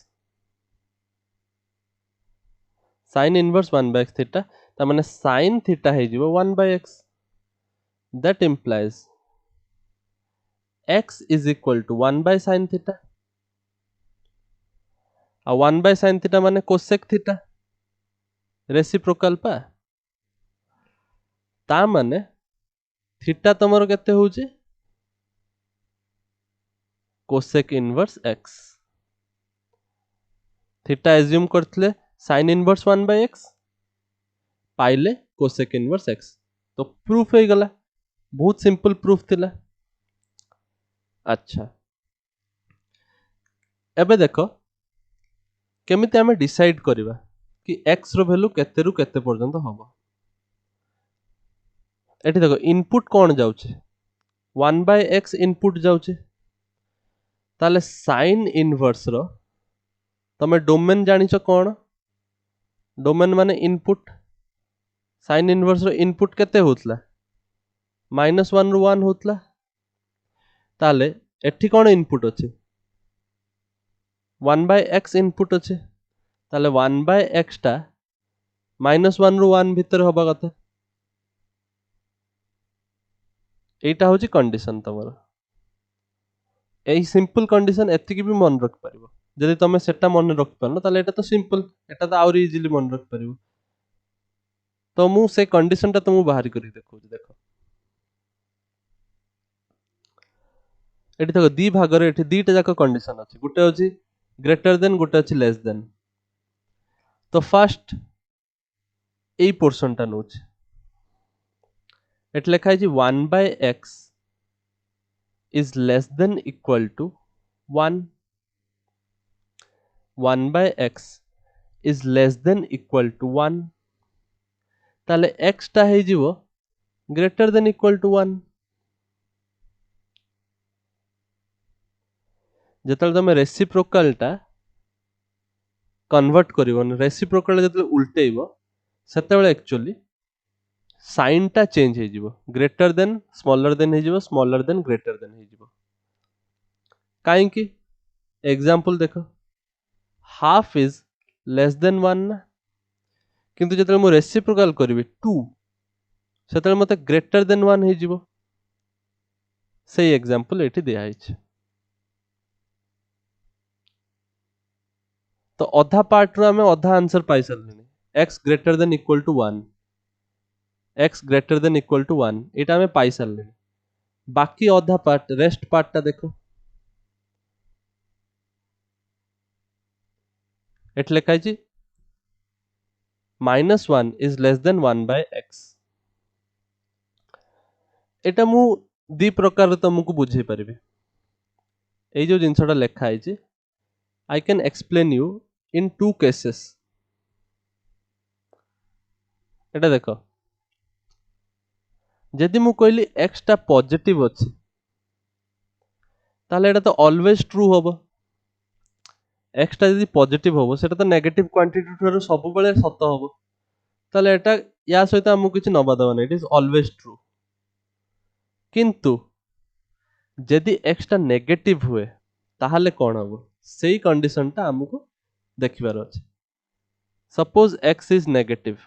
A: Sign inverse 1/x theta ता माने साइन थीटा हे जिवो 1/x। That implies x is equal to 1/sin theta. आ 1/sin थीटा माने कोसेक थीटा रेसिप्रोकल पा। ता माने थीटा तमरो केते होउची cosec inverse x। Theta assume करथले साइन इनवर्स 1/x पाइले कोसेक इनवर्स x। तो प्रूफ हो गला। बहुत सिंपल प्रूफ थिला। अच्छा एबे देखो केमिति हमें डिसाइड करिवा कि x रो वैल्यू केते रु केते पर्यंत हबो। एठी देखो इनपुट कोन जाउचे 1/x इनपुट जाउचे। ताले साइन इनवर्स रो तमे डोमेन जानिचो कोन। डोमेन माने इनपुट। साइन इनवर्स रो इनपुट केते होतला -1 रु 1 होतला। ताले एठी कोन इनपुट अछि 1/x इनपुट अछि। ताले 1/x टा -1 रु 1 भीतर होबा कथा। एटा होची कंडीशन तमरो। एई सिंपल कंडीशन एतिकी भी मन रख परिबो। जदि तमे सेटा मन रख परनो ताले एटा तो सिंपल। एटा तो आउरी इजीली मन रख परिबो। तो मु से कंडीशन टा तुमु बाहर करी देखो। देखो एठी देखो दी भागरे एठी दीटा जाक कंडीशन अछि। गुटे अछि ग्रेटर देन गुटे अछि लेस देन। तो फर्स्ट एई पोर्शन टा नोच एट लेखा है 1/x is less than equal to 1। 1/x is less than equal to 1। ताले x टा है जीवो greater than equal to 1। जेतल तमे रेसिप्रोकल टा कन्वर्ट करिवो रेसिप्रोकल जेतल उल्टेइबो सेतेबेले एक्चुअली साइन टा चेंज हे जीवो। ग्रेटर देन स्मॉलर देन हे जीवो स्मॉलर देन ग्रेटर देन हे जीवो। काहे कि एग्जांपल देखो हाफ इज लेस देन 1 ना। किंतु जेतल मु रेसिप्रोकल करिवि 2 सेतल मते ग्रेटर देन 1 हे जीवो। सेही एग्जांपल एठी दिया हिच। तो अधा पार्ट रो हमें अधा आंसर पाई सरलिनी। x greater than equal to 1 x greater than equal to 1 एटा हमें पाई सरलिनी। बाकी अधा पार्ट रेस्ट पार्ट टा देखो एट लेखा हिची -1 is less than 1/x। एटा मु दी प्रकार तुमको बुझे परिबे। ए जो जिंसटा लेखा हिची I can explain you in two cases। एटा देखो जदि मु कहली x टा पॉजिटिव अछि ताले एटा तो ऑलवेज ट्रू होबो। x टा जदि पॉजिटिव होबो सेटा तो नेगेटिव क्वांटिटी ठरो सब बेले सत होबो। ताले एटा या सहित हमु किछि नबा दबा नै। It is always true. किंतु जदि x टा नेगेटिव हुए ताहाले कोन होबो सेही कंडीशन टा हमको देखिबार अछि। Suppose x is negative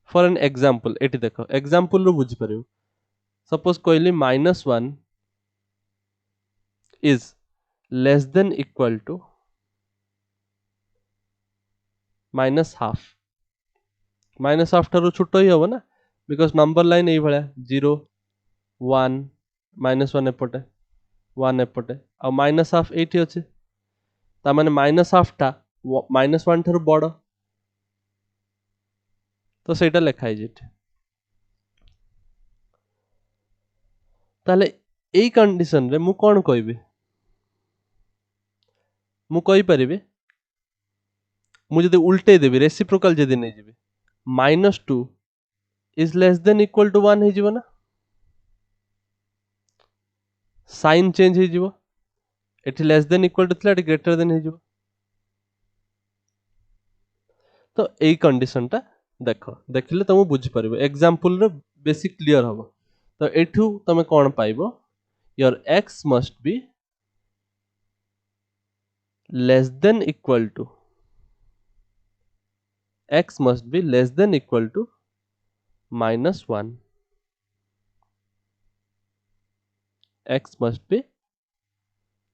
A: for an example eighty देखो एग्जांपल रो बुझी परियो। सपोज कहली -1 is less than equal to -half। -half ठारो छोटो ही होबो ना बिकॉज़ नंबर लाइन एई भळा 0 1 -1 एपटे 1 एपटे आ -half एठी अछि। ता माने -half टा -1 ठारो बड़। तो सेटा लेखा है जेठी। ताले एई कंडीशन रे मु कोन कहबी मु कहि परिबे मु जदि उल्टे देबी रेसिप्रोकल जदि नै जेबी -2 is less than equal to 1 हो ना, साइन चेंज हो, एटी लेस देन इक्वल टू थिला एटी ग्रेटर देन हो। तो यही कंडीशन टा देख देखिले तुम बुझी पारिबो, एग्जांपल रे बेसी क्लियर हबो। तो एठू तमे कोन पाइबो, your x must be less than equal to, x must be less than equal to -1, x must be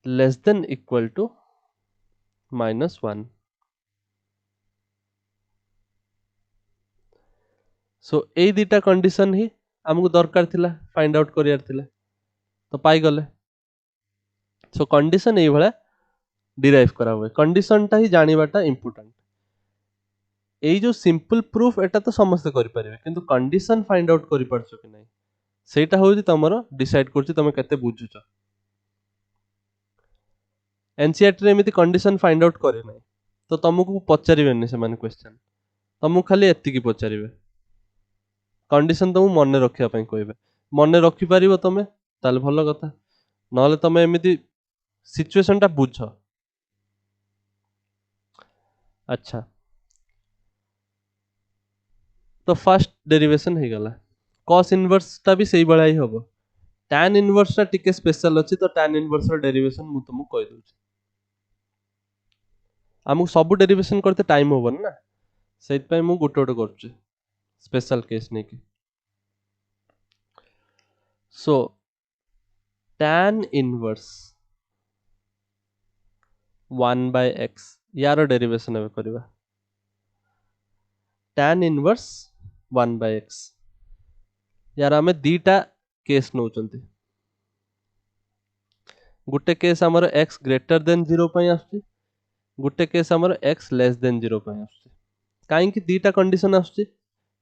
A: less than equal to -1। So ए दिटा कंडीशन ही हमको दरकार थिला, फाइंड आउट करियार थिला, तो पाई गले। सो कंडीशन ए भला डिराइव करा हुए, कंडीशन टा ही जानिबाटा इंपोर्टेंट। ए जो सिंपल प्रूफ एटा तो समस्त करि परिबे, किंतु कंडीशन फाइंड आउट करि परछो कि नै सेटा होउची तमरो डिसाइड करछि तमे केते बुझुछ। एनसीईआरटी रे एमिति कंडीशन फाइंड आउट करे नै, तो तुमको पचारिबेनी से माने क्वेश्चन, तुमको खाली एतिकी पचारिबे, कंडीशन तुमको मन रखिया पई कहबे। मन रखि परिबो तमे ताले भलो कथा, नहले तमे एमिति सिचुएशन टा बुझ। अच्छा, तो फर्स्ट डेरिवेशन हे गला, cos इनवर्स टा भी सही बळा ही हबो। tan इनवर्स टा टिके स्पेशल अछि, तो tan इनवर्स रो डेरिवेशन मु तुमको कहि दउछि। हमु सब डेरिवेशन करते टाइम होबन ना, सेत पय मु गोटे गोटे करछि स्पेशल केस नै कि। सो tan इनवर्स 1/x यार डेरिवेशन अब करबा, tan इनवर्स 1/x यार हमें दीटा केस नउचंती। गुटे केस हमर x ग्रेटर देन 0 पय आछी, गुटे केस हमर x लेस देन 0 पय आछी। काहे कि दीटा कंडीशन आछी,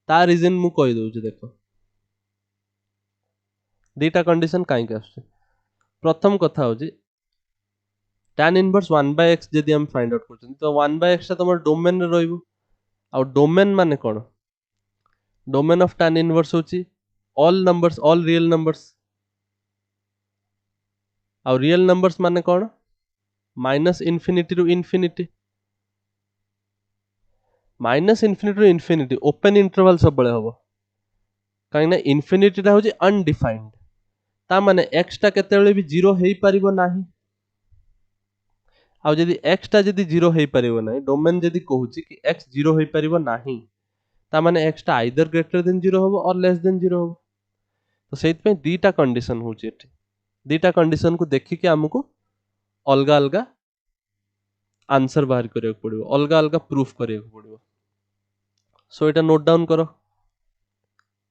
A: ता रीजन मु कहि दउछि देखो। दीटा कंडीशन काहे के आछी, प्रथम कथा होछि tan इनवर्स 1/x जदि हम फाइंड आउट करछन, तो 1/x ता तमर डोमेन रे रहइबो। आ डोमेन माने कोन, डोमेन ऑफ tan इनवर्स होछि all numbers, all real numbers. आ रियल नंबर्स माने कोन, माइनस इन्फिनिटी रु इन्फिनिटी। माइनस इन्फिनिटी रु इन्फिनिटी ओपन इंटरवल सब बळे हबो, काहे ना इन्फिनिटी ता होछि अनडिफाइंड, ता माने x ता केतेबेले भी 0 हेई परिबो नाही। आ जदि x ता जदि 0 हेई परिबो नाही, डोमेन जदि कहूछि कि x 0 हेई परिबो नाही, ता माने x ता आइदर ग्रेटर देन 0 हबो और लेस देन 0 हबो। तो सेत पे दीटा कंडीशन होछि एठी, दीटा कंडीशन को देखि के हमको अलगा अलगा आंसर बाहर करिया पड़िबो, अलगा अलगा प्रूफ करिया पड़िबो। सो एटा नोट डाउन करो,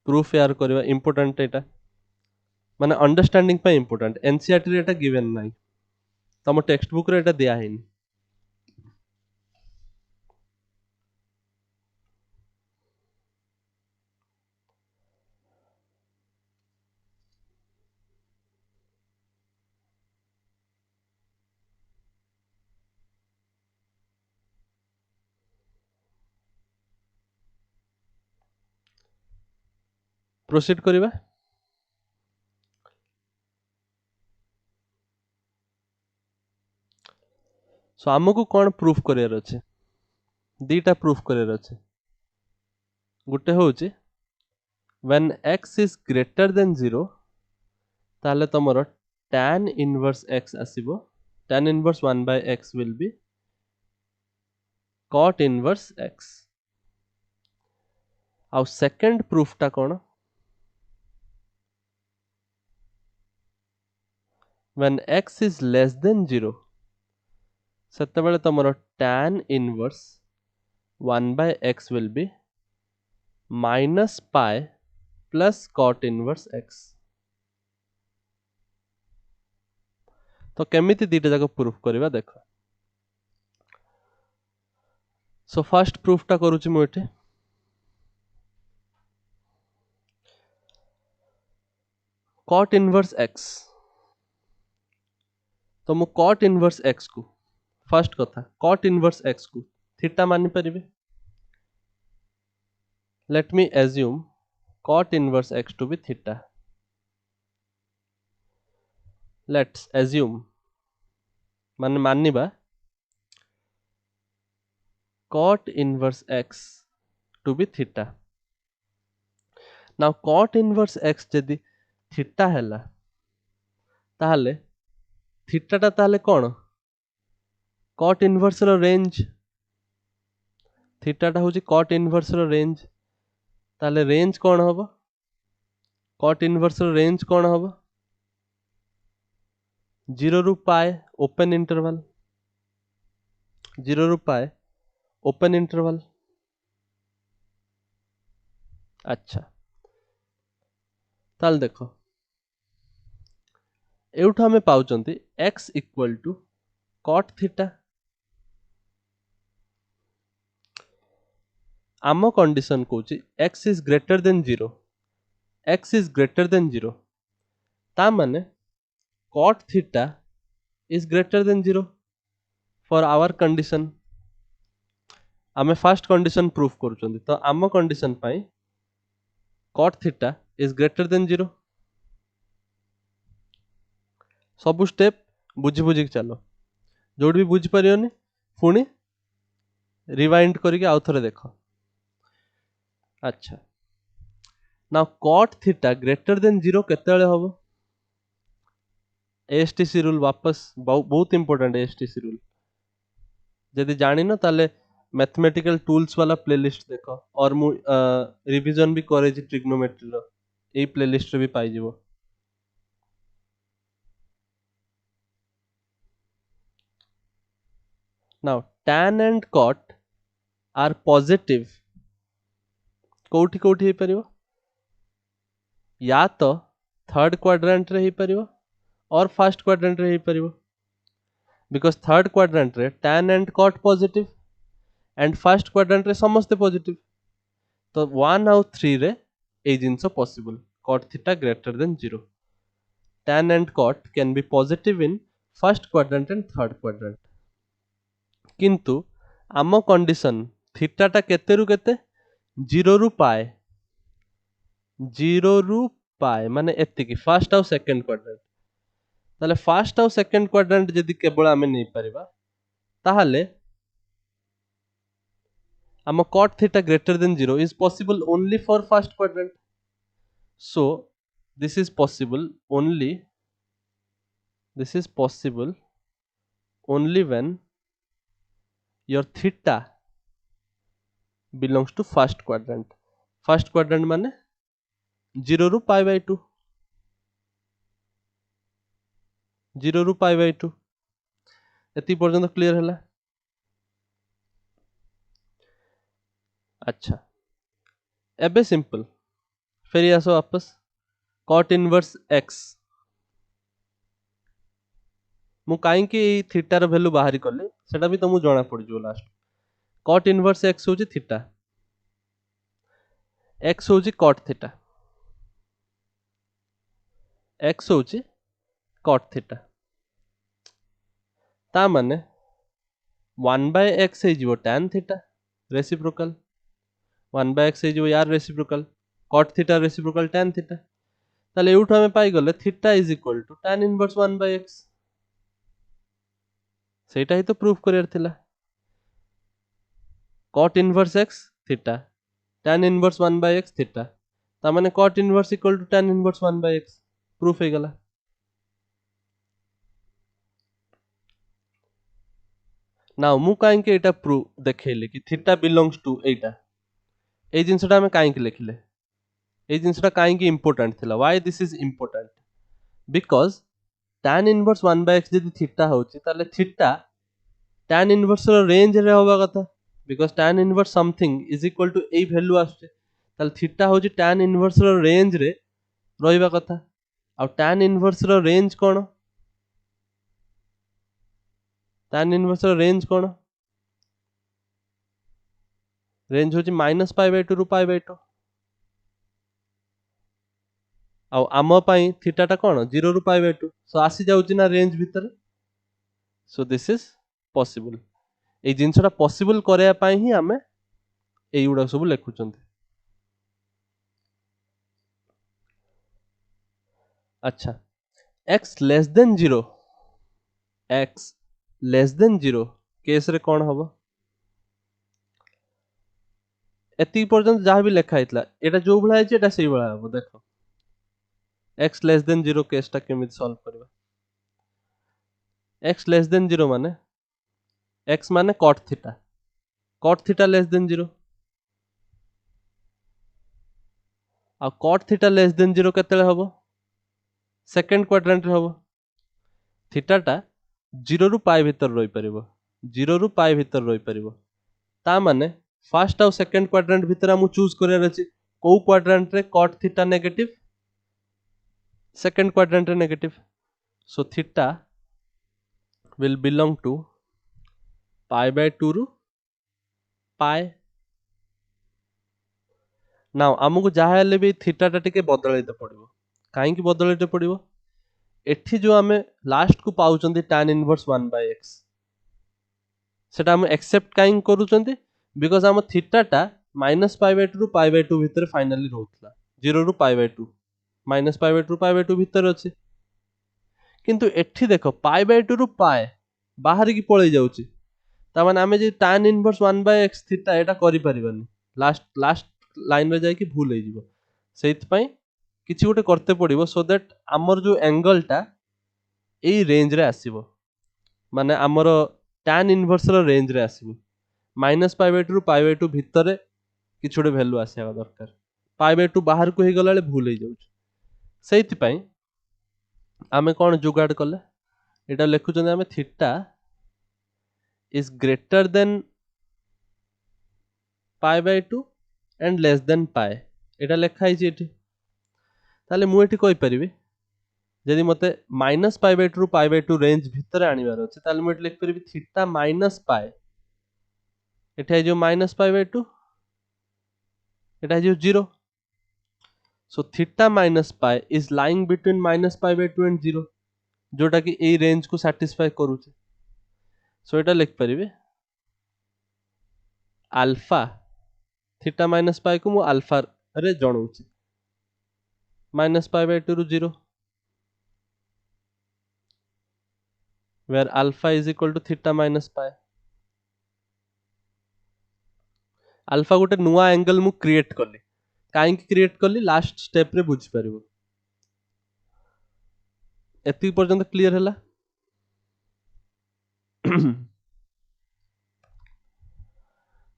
A: प्रूफ यार करबा इंपोर्टेंट, एटा माने अंडरस्टैंडिंग पे इंपोर्टेंट। एनसीईआरटी रे एटा गिवन नाही, तम टेक्स्ट बुक रे एटा दिया हैनी। प्रोसीड करिबा। सो हमको कोन प्रूफ करियर अछि, दीटा प्रूफ करियर अछि। गुटे होछि when x is greater than 0, ताले तमरो tan इनवर्स x आसीबो, tan inverse 1/x will be cot inverse x। आउ सेकंड प्रूफ टा कोन, when x is less than 0, सेते बेले तमरो tan inverse 1/x will be minus pi plus cot inverse x। तो केमिति दीटा जाको प्रूफ करबा देखो। सो फर्स्ट प्रूफ टा करूची मु एठी, cot इनवर्स x। तो मु cot इनवर्स x को, फर्स्ट कथा cot इनवर्स x को थीटा मानि परिबे, let me assume cot inverse x to be theta. Let's assume मान मानिबा cot inverse x to be theta. Now cot inverse x जदि theta हैला ताहले theta टा ताहले कौन cot inverse रो range theta टा होची cot inverse रो range ताहले range कौन होबो cot inverse रो range कौन होबो 0 ରୁ पाए open interval 0 ରୁ पाए open interval. अच्छा ताल देखो एउठा हमें पाउचंती x equal to cot theta. आम कंडीशन कोची x is greater than 0 x is greater than 0 ता माने cot theta is greater than 0 for our condition. आमे फर्स्ट कंडीशन प्रूफ करूचंदी तो आम condition pi cot theta is greater than 0. सब step बुझी बुझी चलो जोड़ भी बुझी परियोनी पुणी रिवाइंड करके आउ थरे देखो. अच्छा now cot theta greater than 0 केतेले होबो ASTC रूल वापस बहुत इंपोर्टेंट ASTC रूल जदि जानी न ताले मैथमेटिकल टूल्स वाला प्लेलिस्ट देखो और मु रिवीजन भी करे जी ट्रिग्नोमेट्री रो ए प्लेलिस्ट रे भी पाई जीवो. Now tan and cot are positive कोठी कोठी हे परियो या तो थर्ड क्वाड्रेंट रे हे परियो और फर्स्ट क्वाड्रेंट रे हे परियो बिकॉज थर्ड क्वाड्रेंट रे tan and cot positive and first quadrant रे समस्त पॉजिटिव तो 1 आउ 3 रे ए जिंस possible cot theta greater than 0. tan and cot can be positive in first quadrant and third quadrant. किंतु आम कंडीशन थीटा टा केते रु केते 0 रू पाए 0 रू पाए माने एतिकी फर्स्ट आउ सेकंड क्वाड्रेंट ताले फर्स्ट आउ सेकंड क्वाड्रेंट जदि केवल आमे नै परिबा ताहले आम cot theta greater than 0 is possible only for first quadrant. So this is possible only when your theta belongs to first quadrant. First quadrant माने 0 रू पाई बाय 2 0 रू पाई बाय 2 एति पर्यंत क्लियर हैला. अच्छा एबे सिंपल फेरी आसो वापस cot inverse x मु काई कि थीटा रो वैल्यू बाहरी करले सेटा भी तुमु जाना पड़ जो लास्ट cot inverse x होची थीटा x होची cot थीटा x होची cot थीटा ता माने 1 by x हे जीवो tan theta reciprocal 1 by x हे जीवो यार reciprocal cot theta reciprocal tan theta ताले एउठ हमें पाई गले theta is equal to tan inverse 1 by x सेटा ही तो प्रूफ करियर थिला cot inverse x theta tan inverse 1 by x theta ता माने cot inverse equal to tan inverse 1 by x proof हे गला. नाउ मु काई के एटा प्रूफ देखेले कि थीटा बिलोंग्स टू एटा ए जिंसटा हमें काई के लिखले ए जिंसटा काई के इंपोर्टेंट थिला why this is important because tan inverse 1 by x जदि थीटा होची ताले थीटा tan इनवर्स रो रेंज रे होबा कथा because tan inverse something is equal to a value आछे ताले थीटा होची tan इनवर्स रो रेंज रे रहिबा कथा आ tan इनवर्स रो रेंज कोन tan इनवर्स रो रेंज कोन रेंज होची -π/2 रु π/2 आ आम पाई थीटा टा कोन 0 रु π/2 सो आसी जाउची ना रेंज भीतर सो दिस इज पॉसिबल ए जिंसटा पॉसिबल करया पाई ही हमें एई उडा सब लेखुचंती. अच्छा x less than 0, x less than 0 case रे कौन हबो? एति पर्यंत जहाँ भी लिखा हैतला एटा जो भला है एटा सही भला हबो देखो x लेस देन 0 केस टा केमिति सॉल्व करबा? x लेस देन 0 माने x माने cot थीटा लेस देन 0 आ cot थीटा लेस देन 0 केतेले हबो? सेकंड क्वाड्रेंट रे हबो थीटा टा 0 रु पाई भीतर रही परिबो 0 रु पाई भीतर रही परिबो ता माने फर्स्ट आउ सेकंड क्वाड्रेंट भीतर हमु चूज करियार अछि को क्वाड्रेंट रे cot theta negative second quadrant रे negative so theta will belong to pi by 2 रु पाई नाउ हमको जहाँ हेले भी थीटा टा टिके बदलैते पड़िबो काहे की बदलैते पड़िबो एठी जो आमे लास्ट को पाउचंदी tan इनवर्स 1 by x सेटा हम एक्सेप्ट काहे करूचंदी बिकॉज़ हम थीटा टा -π/2 रु π/2 भितर फाइनली रहउतला 0 रु π/2 -π/2 रु π/2 भितर अछि किंतु एठी देखो π/2 रु पाए बाहर की पळै जाउची ता माने आमे जे tan inverse 1 by x theta एटा करि परिबानी लास्ट लाइन रे जाय कि भूल हे जिवो सेइत पई किछि गोटे करते पड़िबो सो दैट हमर जो एंगल टा एई रेंज रे आसीबो माने हमर tan इनवर्स रो रेंज रे आसीबो -π/2 रु π/2 भितर किछि गोटे वैल्यू आसीबा दरकार π/2 बाहर को हे गलाले भूल हे जाउची सेइत पई आमे कोन जुगाड़ कले एटा लेखु चंदे आमे theta is greater than π/2 and less than pi एटा लेखा है एठी ताले मु एठी कहि परिबी जदि मते -π/2 रु π/2 रेंज भितर आनिबार अछि ताले मु एठी लिख परिबी थीटा माइनस पाई एठी है जो -π/2 एटा है जो 0 so theta minus pi is lying between -π/2 and 0 जोटा कि ए रेंज को सैटिस्फाई करूचे सो एटा लिख परिबे अल्फा थीटा माइनस पाई को मु अल्फा रे जणौची -π/2 रु 0 where alpha is equal to theta minus pi alpha गोटे नुआ एंगल मु क्रिएट कली काहे की क्रिएट कली लास्ट स्टेप रे बुझी परिबो एति पर्यंत क्लियर हला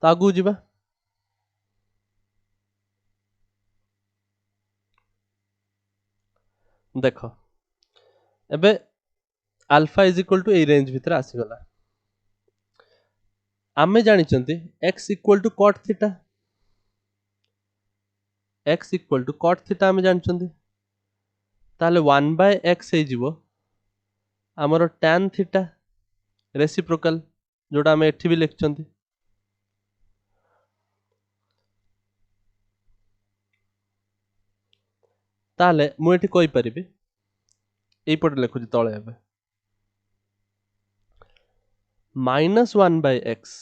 A: तागु जिबा देखो एबे alpha is equal to a range भीतर आसी गला आमे जानि चंती x equal to cot theta x equal to cot theta आमे जानि चंती ताले 1 by x हे जिवो हमरो tan थीटा रेसिप्रोकल जोटा आमे एठी भी लिख चंती ताले मु एठी कहि परिबी एई पटे लिखुची तळे एबे -1 by x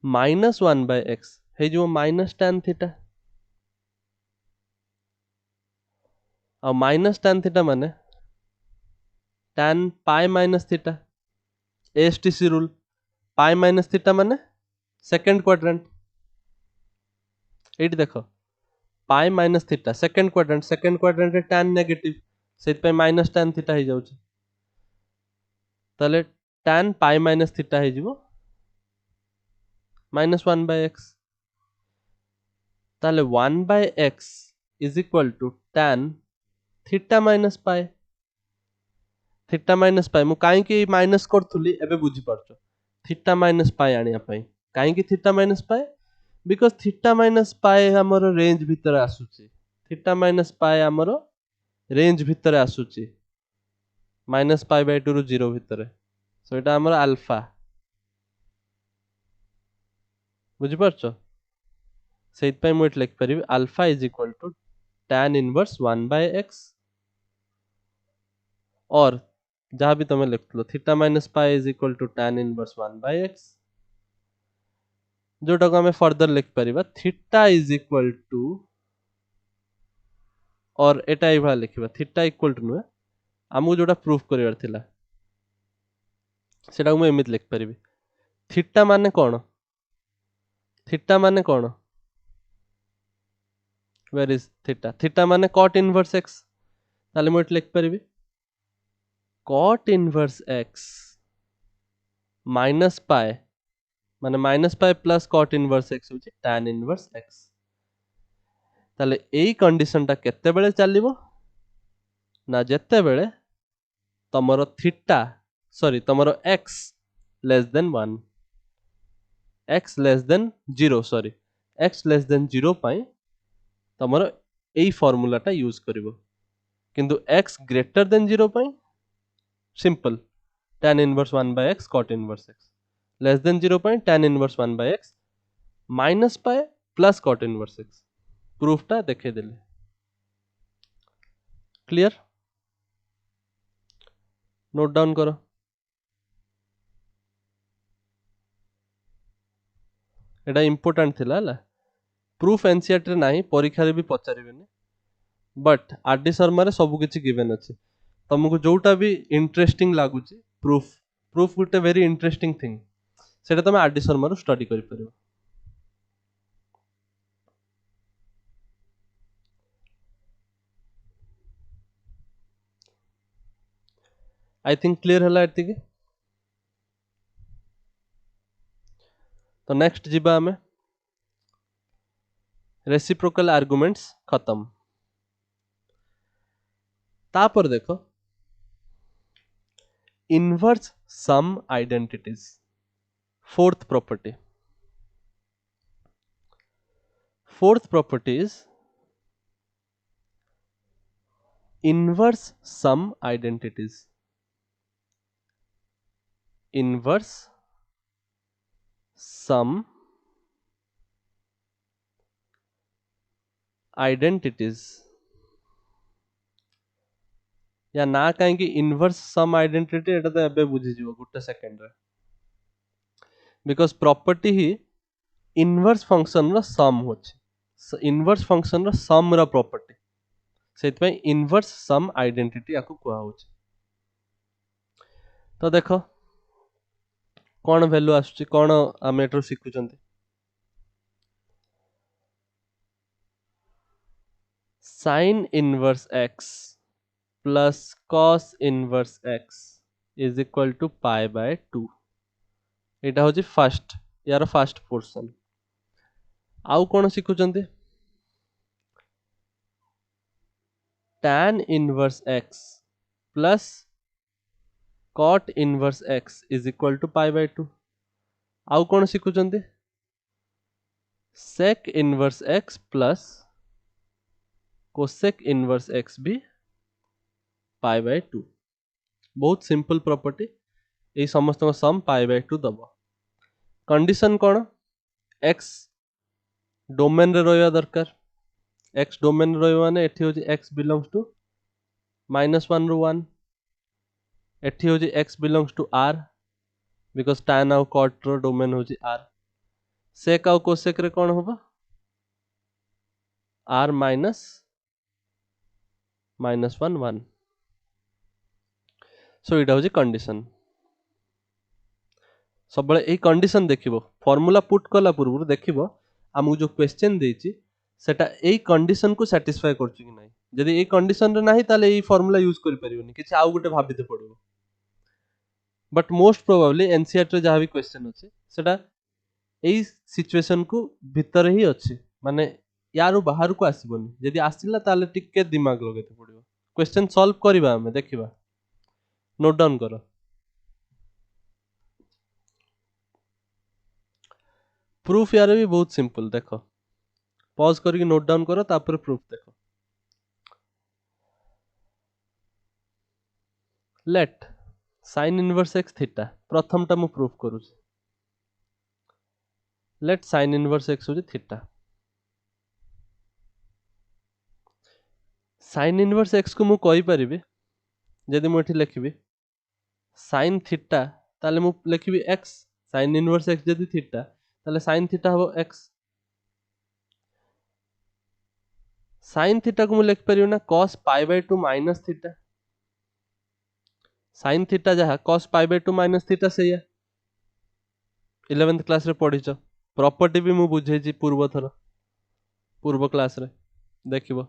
A: -1 by x हे जो माइनस tan थीटा और माइनस tan थीटा माने tan pi minus theta ASTC rule pi minus theta माने सेकंड क्वाड्रेंट एठी देखो pi minus theta second quadrant रे tan नेगेटिव सेत पे माइनस tan थीटा हे जाउची ताले tan पाई माइनस थीटा हे जिवो -1 by x ताले 1 by x is equal to tan theta minus pi theta minus पाई मु काहे की माइनस करथुली एबे बुझी परछो थीटा माइनस पाई आनिया पई काहे की theta minus pi because theta minus पाई हमर रेंज भीतर आसुची थीटा माइनस पाई हमर रेंज भीतर आसुची -π/2 रु 0 भीतर सो एटा हमर अल्फा बुझी परछो सेइत पई मु एट लिख परिबी alpha is equal to tan inverse 1 by x और जहाँ भी तुम्हें लिख लो theta minus pi is equal to tan inverse 1 by x जोटा को हमें फर्दर लिख परिबा थीटा इज इक्वल टू और एटा एई भाला लिखिबा थीटा इक्वल टू नुहे आमु जोटा प्रूफ करिवार थिला सेटा मु एमित लिख परिबी थीटा माने कोन वेयर इज थीटा माने cot इनवर्स x ताले मु एट लिख परिबी cot inverse x minus pi माने minus pi plus cot inverse x होची tan इनवर्स x ताले एई कंडीशन टा केते बेले चलिबो ना जेते बेले तमरो थीटा सॉरी तमरो x less than 1 x less than 0 sorry x less than 0 पाई तमरो एई फार्मूला टा यूज करिवो किंतु x ग्रेटर देन 0 पाई simple tan inverse 1 by x cot inverse x less than 0 पाई tan inverse 1 by x minus pi plus cot inverse x proof टा देखे देले क्लियर नोट डाउन करो एटा इंपोर्टेंट थिला हला प्रूफ एनसीईआरटी रे नाही परीक्षा रे भी पचारिबेनी बट आरडी शर्मा रे सब किछि गिवन अछि तुमको जोटा भी इंटरेस्टिंग लागुछि प्रूफ गुटे वेरी इंटरेस्टिंग थिंग सेटा तुम आरडी शर्मा रो स्टडी करि परिबो आई थिंक क्लियर हला एतिके तो नेक्स्ट जिबा हमें रेसिप्रोकल आर्गुमेंट्स खत्म तापर देखो inverse sum identities fourth property is inverse sum identities inverse sum identities या ना कहीं इनवर्स सम आइडेंटिटी एटा तो एबे बुझी जीवो गुटे सेकंड रे बिकॉज़ प्रॉपर्टी ही इनवर्स फंक्शन रो सम होछि इनवर्स फंक्शन रो सम रो प्रॉपर्टी सेत में इनवर्स सम आइडेंटिटी आकु कुआ होछि तो देखो कौन वैल्यू आसुछि कौन आमे एटरो सिखुचंती sin inverse x plus cos inverse x is equal to pi by 2 एटा होछि फर्स्ट यार फर्स्ट पोर्शन आउ कौन सिखुचंती tan inverse x plus cot inverse x is equal to pi by 2 आउ कौन सिखुचंती sec inverse x plus cosec inverse x भी pi by 2 बहुत simple property ए समस्त को सम pi by 2 दबो कंडीशन कौन x डोमेन रे रहया दरकार x डोमेन रे रहया माने एठी होची x belongs to -1 ru 1 एठी होची x belongs to r because tan आउ cot रो डोमेन होची r sec आउ cosec रे कौन होबा r minus -1 1 सो इटा होची कंडीशन सब बळे ए कंडीशन देखिबो फार्मूला पुट कला पूर्व देखिबो हमु जो क्वेश्चन देछि सेटा ए कंडीशन को सैटिस्फाई करछु कि नाही जदि ए कंडीशन रे नाही ताले ए फार्मूला यूज करि परिबोनी किछ आउ गुटे भाबिते पड़िबो बट मोस्ट प्रोबेबली एनसीईआरटी रे जहां भी क्वेश्चन अछि सेटा ए सिचुएशन को भीतर ही अछि माने यारो बाहर को आसीबोनी जदि आसिला ताले टिके दिमाग लगेते पड़िबो क्वेश्चन सॉल्व करिबा हमें देखिबा नोट डाउन करो प्रूफ यार भी बहुत सिंपल देखो पॉज करके नोट डाउन करो तापर प्रूफ देखो let sin inverse x theta प्रथम टा मु प्रूफ करू लेट sin इनवर्स x हो थीटा sin इनवर्स x को मु कहि परिबे जदि मु एठी लिखिबी sin थीटा ताले मु लिखिबी x sin इनवर्स x जदि थीटा ताले sin थीटा हो x साइन थीटा को मुझे लिखिपर ना cos pi by 2 minus theta sine theta जहाँ cos pi by 2 minus theta से 11th क्लास रे पढ़ीच प्रॉपर्टी भी मु बुझेछि पूर्व क्लास रे देखिबो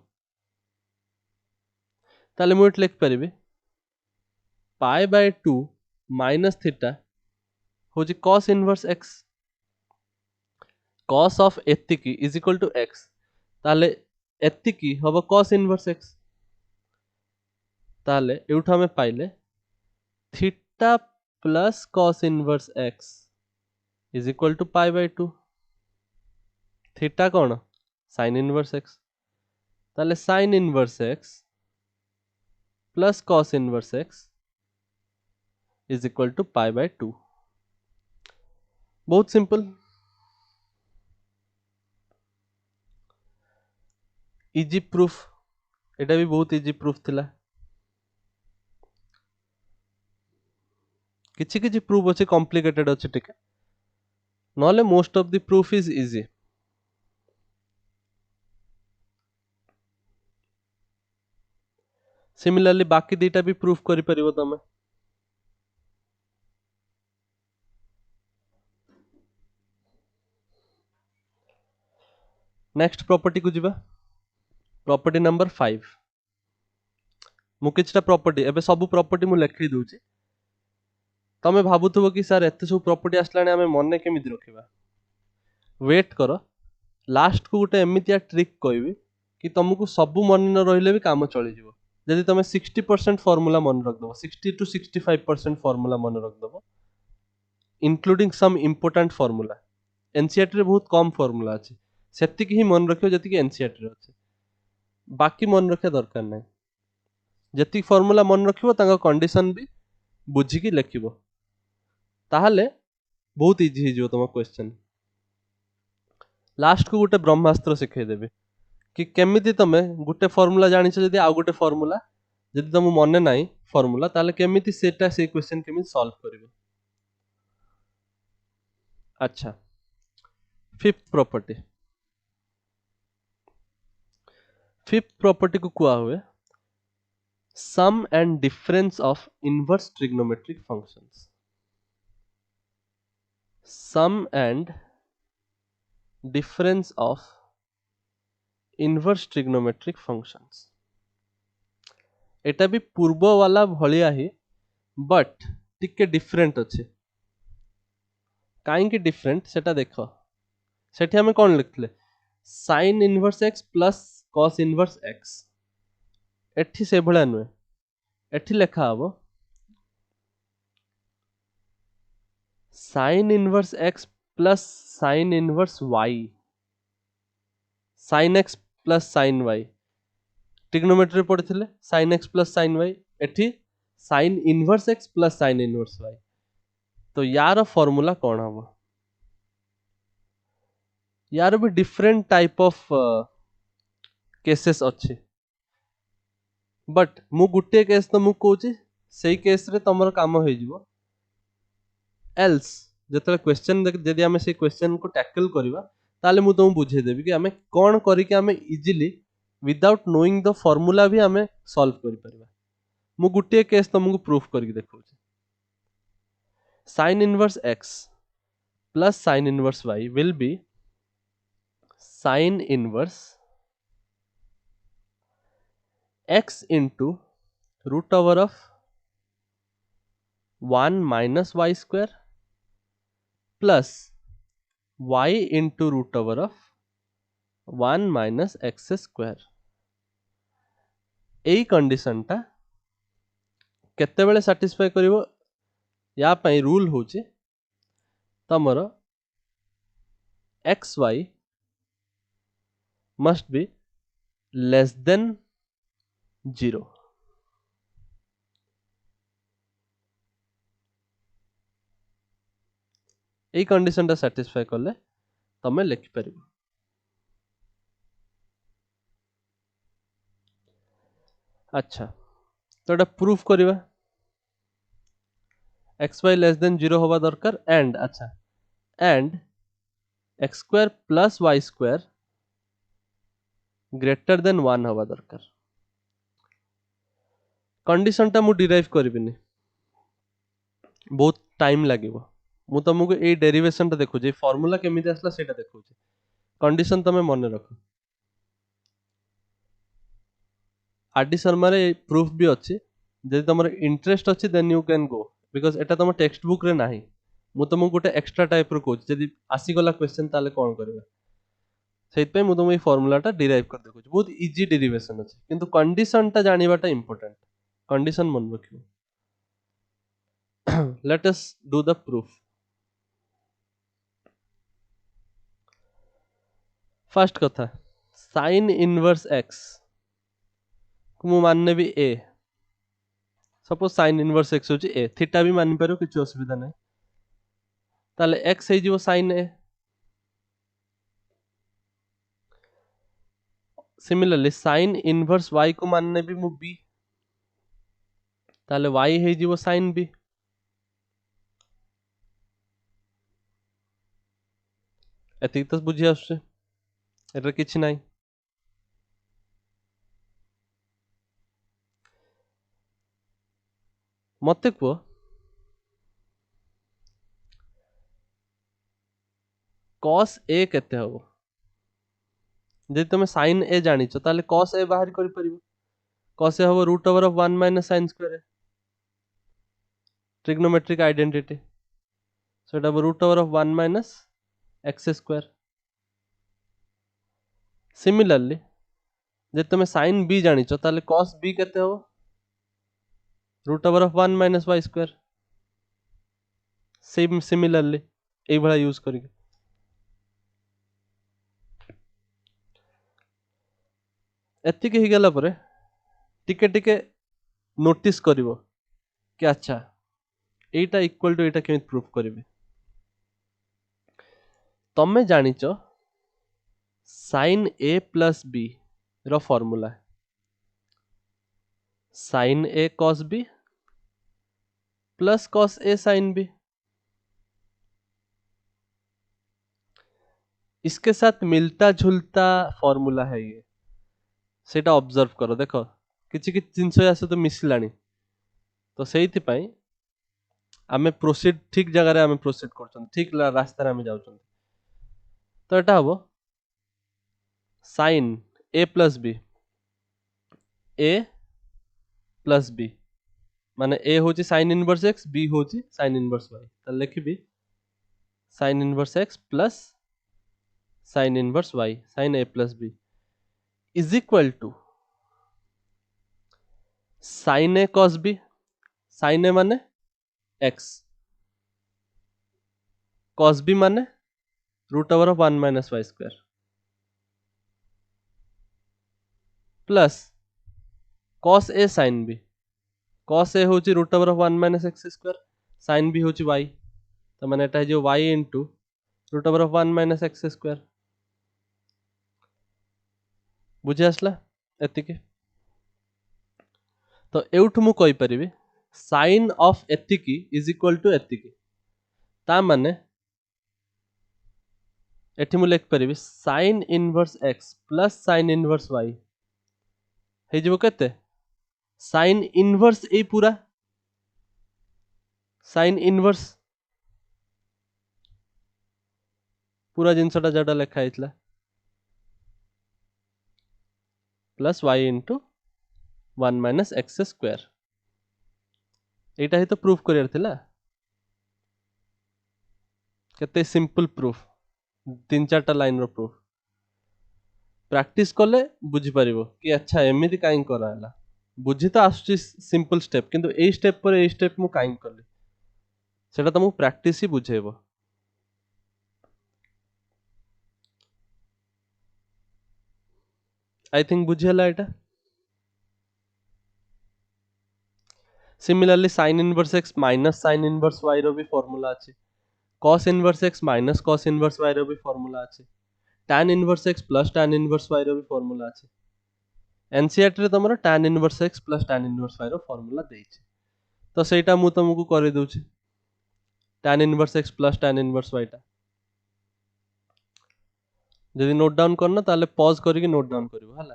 A: ताले मु लिख परिबे पाई बाय 2 माइनस थीटा होछि cos inverse x cos of एतिकी इज इक्वल टू x ताले एतिकी हबो cos इनवर्स x ताले एउठा हमें पाइले theta plus cos inverse x is equal to pi by 2 theta कौन sin इनवर्स x ताले sin inverse x plus cos inverse x is equal to pi by 2 बहुत simple easy proof एटा भी बहुत easy proof थिला किछि किछि proof अछि complicated अछि ठीक नॉले most of the proof is easy similarly बाकी दीटा भी प्रूफ करि परिबो तमे नेक्स्ट प्रॉपर्टी को जिबा प्रॉपर्टी नंबर 5 मु किछटा प्रॉपर्टी एबे सब प्रॉपर्टी मु लिखि दोछि तमे भाबुथबो कि सर एते सब प्रॉपर्टी आसलाने हमें मने केमिति रखिबा वेट करो लास्ट को गोटे एमितिया ट्रिक कहबी कि तुमको सब मन न रहिले भी काम चली जीवो यदि तुम 60% फॉर्मूला मन रख दबो 60 to 65% फॉर्मूला मन रख दबो including some important formula NCERT रे बहुत कम फॉर्मूला अछि सेतिक ही मन रखियो जति कि एनसीईआरटी रे अछि बाकी मन रखे दरकार नै जति फॉर्मूला मन रखिबो तांगा कंडीशन भी बुझी कि लिखिबो ताहाले बहुत इजी हो जिवो तुम क्वेश्चन लास्ट को गोटे ब्रह्मास्त्र सिखाई देबे कि केमिति तमे गोटे फॉर्मूला जानिछ जदि आ गोटे फॉर्मूला जदि तुम मने नाही फॉर्मूला ताले केमिति सेटा से क्वेश्चन केमिति सॉल्व करिवो अच्छा फिफ्थ प्रॉपर्टी को कुआ हुए sum and difference of inverse trigonometric functions sum and difference of inverse trigonometric functions एटा भी पूर्व वाला भलिया ही बट टिके डिफरेंट अच्छे काहे डिफरेंट सेटा देखो सेठी हमें कौन लिखले sin inverse x plus cos inverse x एठी से भला नुए एठी लेखा हबो sin inverse x plus sin inverse y sin x plus sin y trigonometry पढ़िथिले sin x plus sin y एठी sin inverse x plus sin inverse y तो यार फॉर्मूला कौन हबो यार भी डिफरेंट टाइप ऑफ केसेस अच्छे बट मु गुटे केस तो मु कहूची सेही केस रे तमर काम होई जिवो एल्स जतले क्वेश्चन जदि हमें से क्वेश्चन को टैकल करबा ताले मु तुम बुझे देबी कि हमें कोन करी कि हमें easily without knowing the formula भी हमें सॉल्व करि परबा मु गुटे केस तुमको प्रूफ करके देखौची sin inverse x plus sin inverse y will be sin inverse x into root over of 1 minus y square plus y into root over of 1 minus x square AE condition टा केते बेले satisfy करिवो या पई rule होची तमरो xy must be less than 0 AE condition टा satisfy करले तमे लिखि परिबो अच्छा तो एटा प्रूफ करिवा xy लेस देन 0 होबा दरकार एंड अच्छा and x square plus y square greater than 1 हवा दरकार। कंडीशन टा मु डिराइव करबिनी, बहुत टाइम लागिवो। मु तुमको ए डेरिवेशन टा देखो, जे फार्मूला केमिति आसला सेटा देखो। कंडीशन तमे मन रखो। आरडी शर्मा रे प्रूफ भी अच्छी, जदि तुम इंटरेस्ट अच्छी then you can go, because एटा तुम टेक्स्ट बुक रे नाही। मु तुमको गोटे एक्स्ट्रा टाइप रो कोच, जदि आसीगला क्वेश्चन ताले कोन करबा, सेइतपय मु तुम ए फार्मूला टा डिराइव कर देखो। बहुत इजी डेरिवेशन अछि, किंतु कंडीशन टा जानिबाटा इंपोर्टेंट। कंडीशन मन रखियो। Let us do the proof. First कथा, साइन इनवर्स एक्स मु मानने भी ए। सपोज साइन इनवर्स एक्स होची ए, थीटा भी मान पारो, किछ असुविधा नहीं। ताले एक्स हे जीवो साइन ए। सिमिलरली साइन इनवर्स वाई को मानने भी मु बी, ताले वाई हे जीवो साइन बी। एतिक तो बुझी आछे, एटा किछ नाही। मते को cos a केते हबो? जे तुम sin a जानिछ ताले cos a बाहर करि परिबो। cos a हबो root over of 1 minus sin square, trigonometric identity. So एटा root over of 1 minus x square. Similarly जे तुम sin b जानिछ ताले cos b केते हबो? Root over of 1 minus y square. Same similarly एई भला यूज करिके एतिक ही गला परे टिके टिके नोटिस करिवो कि अच्छा एटा इक्वल टू एटा केमित प्रूफ करिवे। तमे जानिछ sin a प्लस b रो formula sin a cos b plus cos a sin b। इसके साथ मिलता जुलता फार्मूला है ये, सेटा ऑब्जर्व करो। देखो किछि किछि जिंस आसे तो मिसलानी, तो सेइथि पई आमे प्रोसीड ठीक जगह रे आमे प्रोसीड करछन, ठीक रास्ता रे आमे जाउछन। तो एटा हबो sin a plus b, a plus b माने a होची sin इनवर्स x, b होची sin इनवर्स y। त लिखबी sin inverse x plus sin inverse y, sin a plus b is equal to sin a cos b। sin a माने x, cos b माने root over of 1 minus y square, plus cos a sin b। cos a होची root over of 1 minus x square, sin b होची y। तो माने एटा जो y into root over of 1 minus x square. बुझी आसला एतिके? तो एउठु मु कहि परिबी sin ऑफ एतिकी इज इक्वल टू एतिकी। ता माने एठी मु लिख परिबी sin inverse x plus sin inverse y हे जिवो केते sin इनवर्स ए पूरा sin इनवर्स पूरा जिनसटा जटा लेखा आइतला plus y into 1 minus x square. एटा ही तो प्रूफ करियर थिला। केते सिंपल प्रूफ, 3-4टा लाइन रो प्रूफ। प्रैक्टिस कले बुझी परिबो कि अच्छा एमिति काई कराला। बुझी तो आसुची सिंपल स्टेप, किंतु ए स्टेप पर ए स्टेप मु काई करली सेटा तुमको प्रैक्टिस ही बुझेबो। आई थिंक बुझेला एटा। Similarly sin inverse x minus sin inverse y रो भी फार्मूला अछि, cos inverse x minus cos inverse y रो भी फार्मूला अछि, tan inverse x plus tan inverse y रो भी फार्मूला अछि। एनसीईआरटी रे तमरो tan inverse x plus tan inverse y रो formula देछि, तो सेटा मु तुमको करि दोछि tan inverse x plus tan inverse y टा। जदि नोट डाउन करना ताले पॉज करके नोट डाउन करिवो हला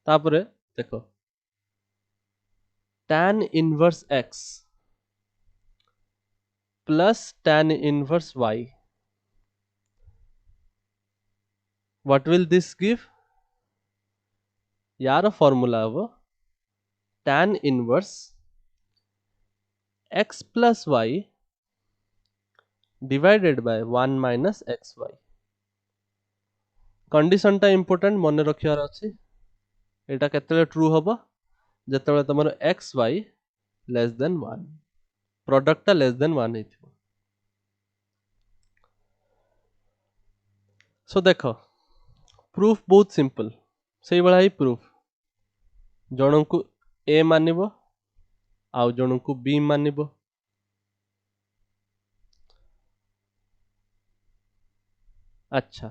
A: तापरे देखो tan inverse x plus tan inverse y what will this give यार फॉर्मूला अब tan inverse x plus y divided by 1 minus xy condition टा इंपोर्टेंट मन रखियार अछि एटा केतले ट्रू हबो जेतले तमर xy लेस देन 1 प्रोडक्ट टा लेस देन 1 हेथिबो सो देखो प्रूफ बहुत सिंपल सेही बळा ही प्रूफ जणको a मानिबो आउ जणको b मानिबो अच्छा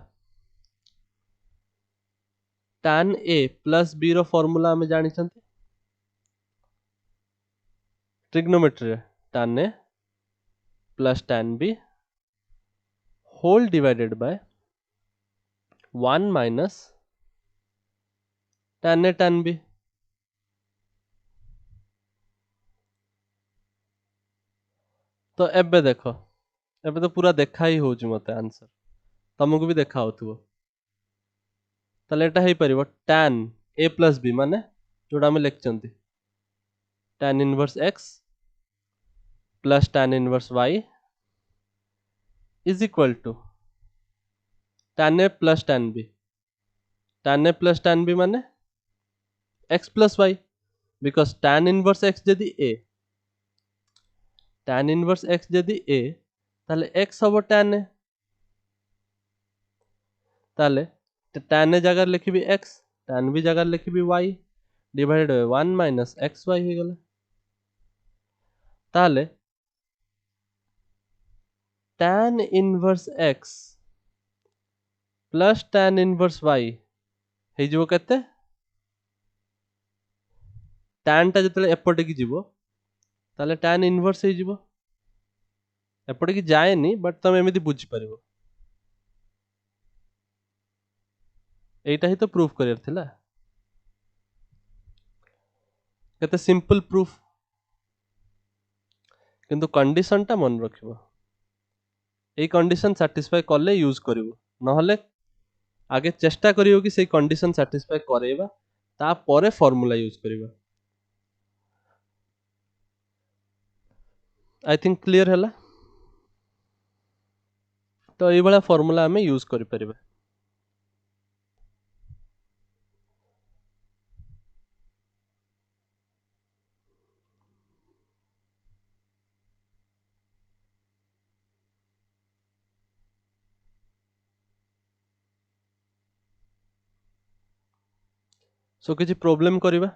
A: tan a प्लस b रो फार्मूला हमें जानि छथि trigonometry tan a plus tan b whole divided by 1 minus tan a tan b तो एबे देखो एबे तो पूरा देखा ही होउची मते आंसर तुमको भी देखा होथुबो ताले एटा हे परिबो tan a प्लस b माने जोडा हम लिखचंती tan inverse x plus tan inverse y is equal to tan a plus tan b tan a plus tan b माने x plus y because tan inverse x जदि a tan inverse x जदि a ताले x हबो tan a ताले tan a जगह लिखिबी x tan b जगह लिखिबी y divided by 1 minus xy हे गेला ताले tan inverse x plus tan inverse y हे जिवो केते tan टा जतले एपटे की जिवो ताले tan इनवर्स हे जिवो एपटे की जाएनी बट तुम एमिति बुझी परिबो एटा ही तो प्रूफ करियर थिला केते सिंपल प्रूफ किंतु कंडीशन टा मन रखिबो ए कंडीशन सैटिस्फाई करले यूज करिवो नहले आगे चेष्टा करियो कि से कंडीशन सैटिस्फाई करेबा ता परे फार्मूला यूज करिवो आई थिंक क्लियर हैला तो ए बळा फार्मूला हमें यूज करि परिबा सो किछि प्रॉब्लम करिबा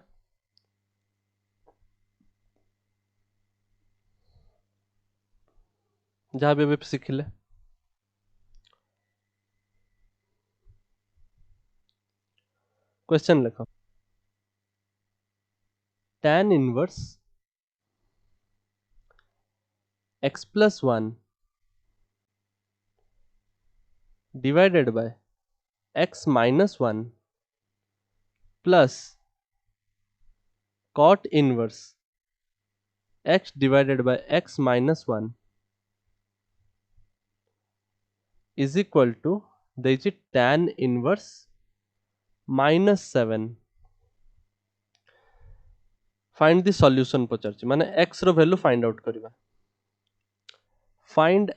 A: जहाँ भी सिखिले क्वेश्चन लिखो tan inverse x plus 1 divided by x minus 1 plus cot inverse x divided by x minus 1 is equal to देछि tan inverse minus 7 find the solution पचारछि माने x रो वैल्यू फाइंड आउट करिबा find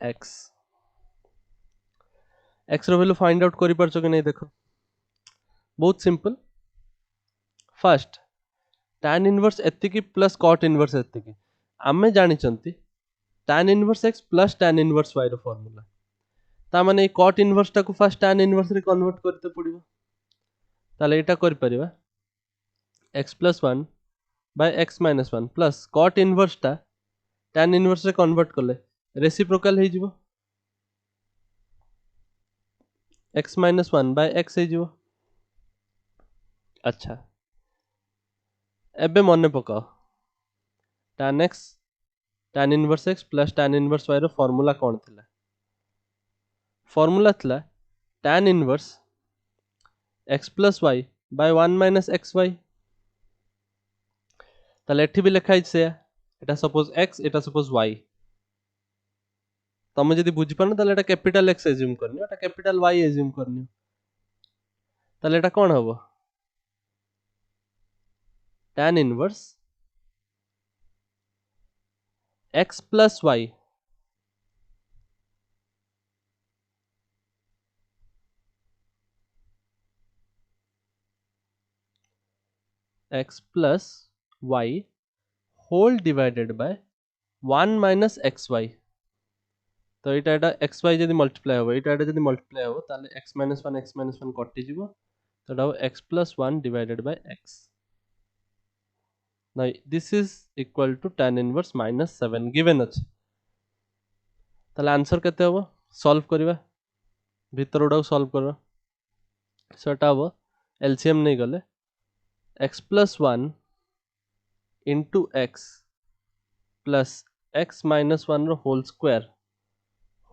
A: x रो value find out करि परछो कि नै देखो बहुत सिंपल फर्स्ट tan इनवर्स एतिकी प्लस cot इनवर्स एतिकी आमे जानि चंती tan inverse x plus tan inverse y रो फार्मूला ता माने ए cot इनवर्स टा को फर्स्ट tan इनवर्स रे कन्वर्ट करते पड़िबो ताले एटा करि परिबा x plus 1 by x minus 1 plus cot inverse टा tan इनवर्स रे कन्वर्ट करले रेसिप्रोकल हे जिवो x minus 1 by x हे जिवो अच्छा एबे मने पकाओ tan x tan inverse x plus tan inverse y रो फार्मूला कोन थिला फार्मूला थिला tan inverse x plus y by 1 minus xy তাহলে এটি भी লেখা হইছে এটা suppose x এটা suppose y তুমি যদি বুঝি পারো তাহলে এটা ক্যাপিটাল x এজিউম করনিও এটা ক্যাপিটাল y এজিউম করনিও তাহলে এটা কোন হবে tan inverse x plus y x plus y whole divided by 1 minus xy তো এটা xy যদি মল্টিপ্লাই হবে এটা যদি মল্টিপ্লাই হবে তাহলে x minus 1 কটি যাব তো এটা হবে x plus 1 divided by x now this is equal to tan inverse minus 7 given আছে তাহলে आंसर কেতে হবে সলভ করিবা ভিতর ওটাও সলভ করো সেটা হবে এলসিএম নেই গলে x plus 1 into x plus x minus 1 row whole square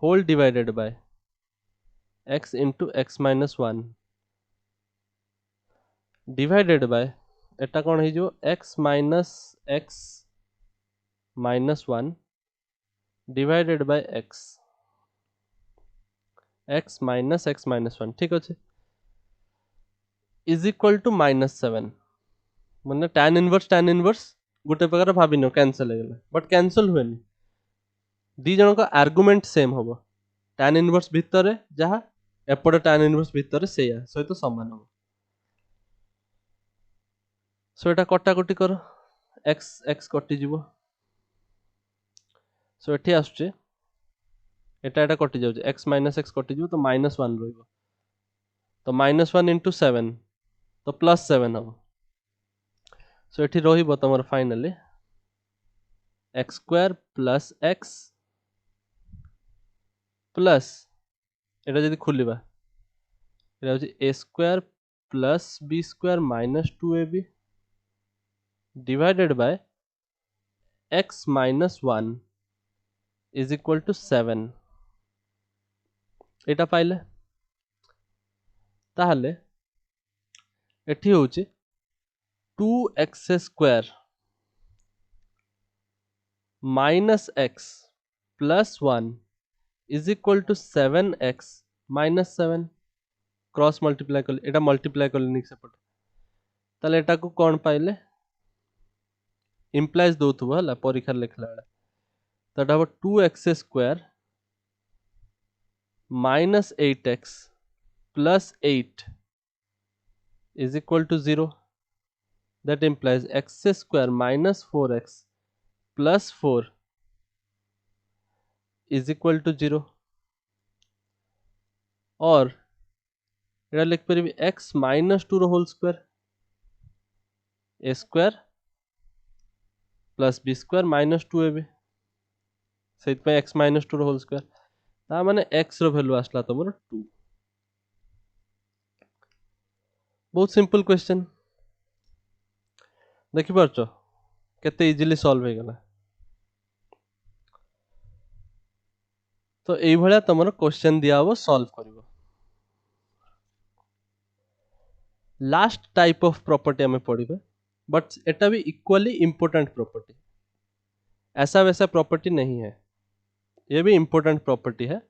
A: whole divided by x into x minus 1 divided by এটা কোন হই जो x minus x minus 1 divided by x x minus x minus 1 ঠিক আছে is equal to minus 7 মানে tan inverse गोटे प्रकार भाबिनो cancel हो गला बट कैंसिल हुएनी दी जन का आर्गुमेंट सेम होबो tan inverse भितरे जहा एपटे tan inverse भितरे सेया सहित समान होबो सो एटा कटाकटी करो x x कटि जीवो सो एठी आछे एटा कटि जाउछ x minus x कटि जीवो तो -1 रहइबो तो -1 into 7 तो +7 होबो सो एठी रहिबो तमर finally x square plus x plus এটা যদি খুলিবা এটা হচ্ছে a square plus b square minus 2ab divided by x minus 1 is equal to 7 এটা পাইলে তাহলে এটি হচ্ছে 2x square minus x plus 1 is equal to 7x minus 7 cross multiply कर एटा मल्टीप्लाई कर लेनी सेपटे ताले एटा को कोन पाइले इंप्लाइज दोथबो हला परीक्षा लिखला बेला तो एटा 2x square minus 8x plus 8 is equal to 0 that implies x square minus 4x plus 4 is equal to 0 और এটা লিখ পারিবি x minus 2 रो whole square a square plus b square minus 2ab सेट पे x minus 2 रो whole square ता माने x रो वैल्यू आसला तमर 2 बहुत सिंपल क्वेश्चन देखि परछो केते इजीली सॉल्व हो गला तो एई भलिया तमर क्वेश्चन दिया हो सॉल्व करिवो लास्ट टाइप ऑफ प्रॉपर्टी हमें पढ़िबे बट एटा भी इक्वली इंपोर्टेंट प्रॉपर्टी ऐसा वैसा प्रॉपर्टी नहीं है ये भी इंपोर्टेंट प्रॉपर्टी है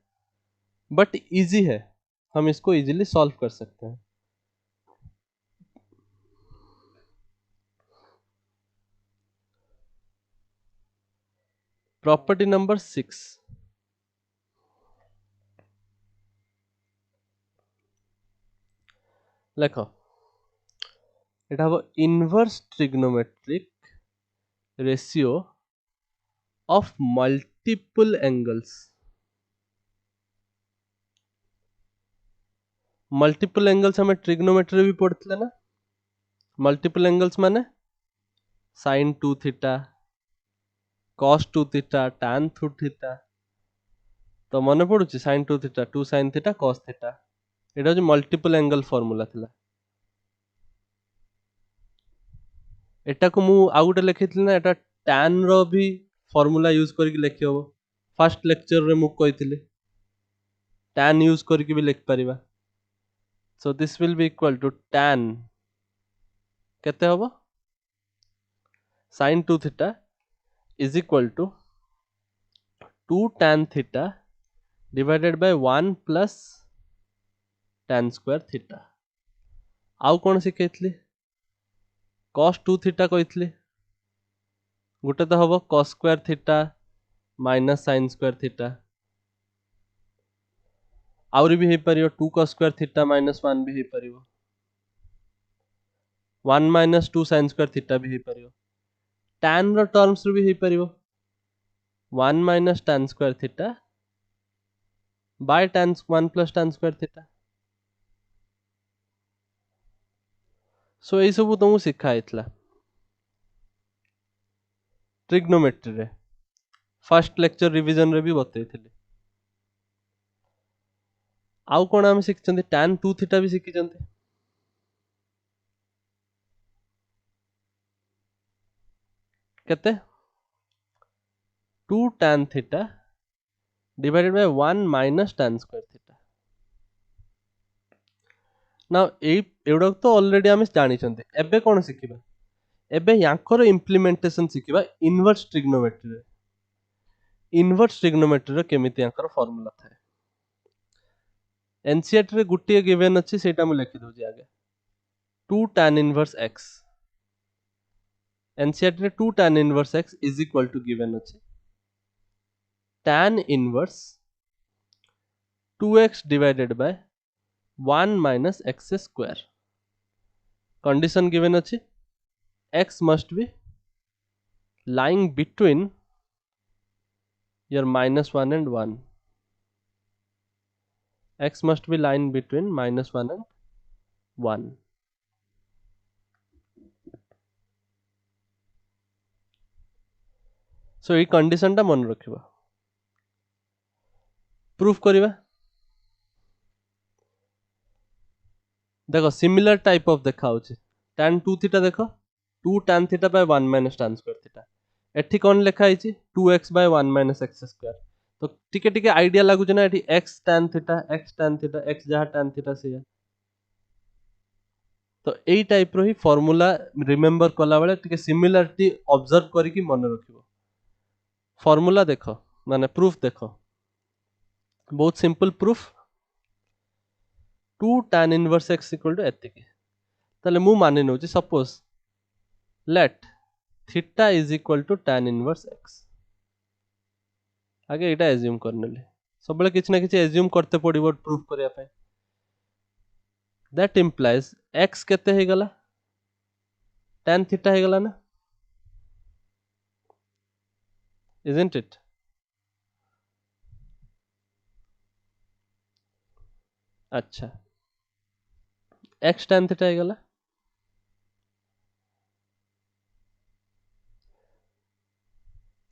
A: बट इजी है हम इसको इजीली सॉल्व कर सकते हैं प्रॉपर्टी नंबर 6 लेखो এটা হবে inverse trigonometric ratio of multiple angles multiple angles हमें ट्रिग्नोमेट्री भी पढ़ते ना मल्टीपल एंगल्स माने sin 2 theta cos 2 theta tan 2 theta तो मन पड़ुची sin 2 theta 2 sin theta cos theta एटा जो मल्टीपल एंगल फार्मूला थिला एटा को मु आ गुटे लिखिथिल ना एटा tan रो भी फार्मूला यूज करके लिखि हो फर्स्ट लेक्चर रे मु कहिथिले tan यूज करके भी लिख परिबा so this will be equal to tan केते होबो sin 2 theta is equal to 2 tan theta divided by 1 plus tan square theta आउ कौन शिखेइतली cos 2 थीटा कहितली गोटे तो हम cos square theta minus sin square theta आउरी भी हो पारियो 2 cos स्क्वायर थीटा माइनस 1 भी हो पारियो 1 माइनस 2 sin स्क्वायर थीटा भी हो पारियो tan रो टर्म्स रो भी हो पारियो 1 minus tan square theta by tan 1 plus tan square theta so एई सब तुमको शिखा हेतला ट्रिग्नोमेट्री रे फर्स्ट लेक्चर रिवीजन रे भी बतैथिले आउ कोन हम शिखचंती tan 2 थीटा भी शिखिचंती केते 2 tan theta divided by 1 minus tan square theta now एडा तो ऑलरेडी हम जानी चंती एबे कोन शिखिबा एबे यांकर इंप्लीमेंटेशन शिखिबा इनवर्स ट्रिग्नोमेट्री रे इनवर्स ट्रिग्नोमेट्री रे केमिति यांकर फार्मूला थाए एनसीईआरटी रे गुटिए गिवन अछि सेटा मु लिखि दउजी आगे 2 tan इनवर्स x एनसीईआरटी रे 2 tan inverse x is equal to given अछि tan inverse 2x divided by 1 minus x square condition given अछि x must be lying between your minus 1 and 1 x must be lying between minus 1 and 1 सो ये condition टा मन रखिबा proof करिबा देखो similar type of देखा होची tan 2 theta देखो 2 tan theta by 1 minus tan square theta एठी कोन लिखा आइची 2x by 1 minus x square तो टिके टिके आइडिया लागु ना एठी x tan थीटा x जहा tan थीटा से तो एई टाइप रो ही फार्मूला रिमेंबर कला बेले टिके सिमिलरिटी ऑब्जर्व करी कि मन रखिबो फार्मूला देखो माने प्रूफ देखो बहुत simple proof 2 tan inverse x equal to एतिकी ताले मु माने नउची suppose let theta is equal to tan inverse x आगे एटा एज्यूम करनेले सब बेले किछ ना किछ एज्यूम करते पड़िबो प्रूफ करिया पे दैट इंप्लाइज x केते हे गला tan थीटा हे गला ना isn't it अच्छा x tan थीटा हे गला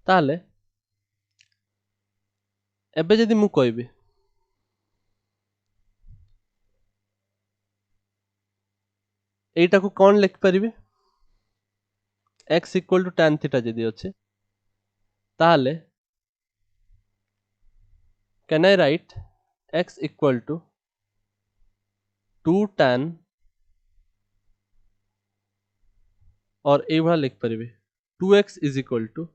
A: ताले एबे जदी मु कहबी एटा को कोन लिख परिबे x equal to tan theta जदी अछि ताले can I write x equal to 2 tan और ए भा लिख परिबे 2x is equal to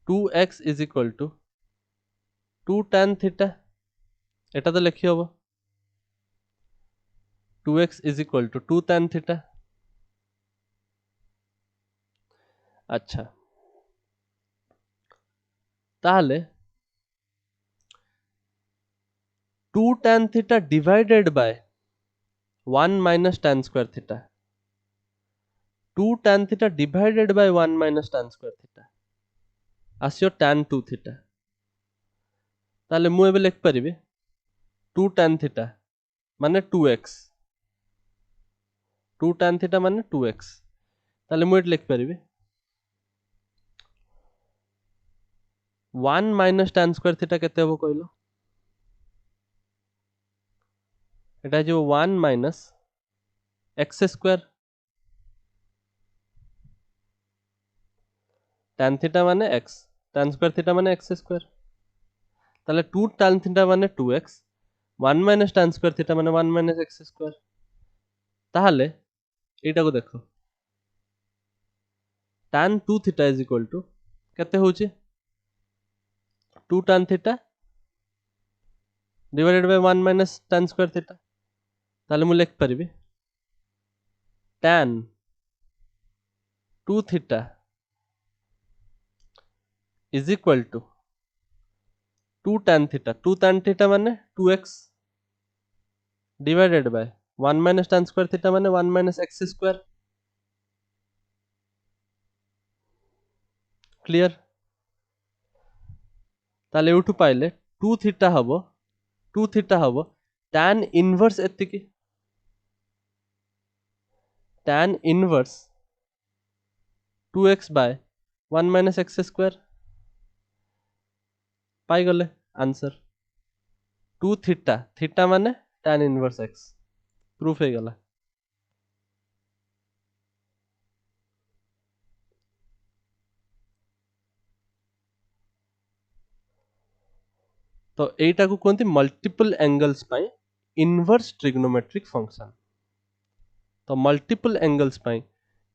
A: 2x is equal to 2 tan theta एटा तो लिखि होबो 2x is equal to 2 tan theta अच्छा ताले 2 tan theta divided by 1 minus tan square theta 2 tan theta divided by 1 minus tan square theta आसियो tan 2 theta ताले मु एबे लिख परिबे 2 tan थीटा माने 2x 2 tan थीटा माने 2x ताले मु एट लिख परिबे 1 माइनस tan स्क्वायर थीटा केते होबो कहलो एटा जो 1 minus x square tan theta माने x tan स्क्वायर थीटा माने x स्क्वायर ताले 2 tan थीटा माने 2x 1 minus tan square theta माने 1 माइनस x स्क्वायर ताले एटा को देखो tan 2 theta is equal to केते होची 2 tan theta divided by 1 minus tan square theta ताले मु लिख परिबी tan 2 theta is equal to 2 tan theta माने 2x divided by 1 minus tan square theta माने 1 माइनस x स्क्वायर क्लियर ताले उठु पाइले 2 थीटा हबो tan इनवर्स एतिकी tan inverse 2x by 1 minus x square पाई गले आंसर 2 थीटा माने tan इनवर्स x प्रूफ हो गला तो एटा को कहते मल्टीपल एंगल्स पाई इनवर्स ट्रिग्नोमेट्रिक फंक्शन तो मल्टीपल एंगल्स पाई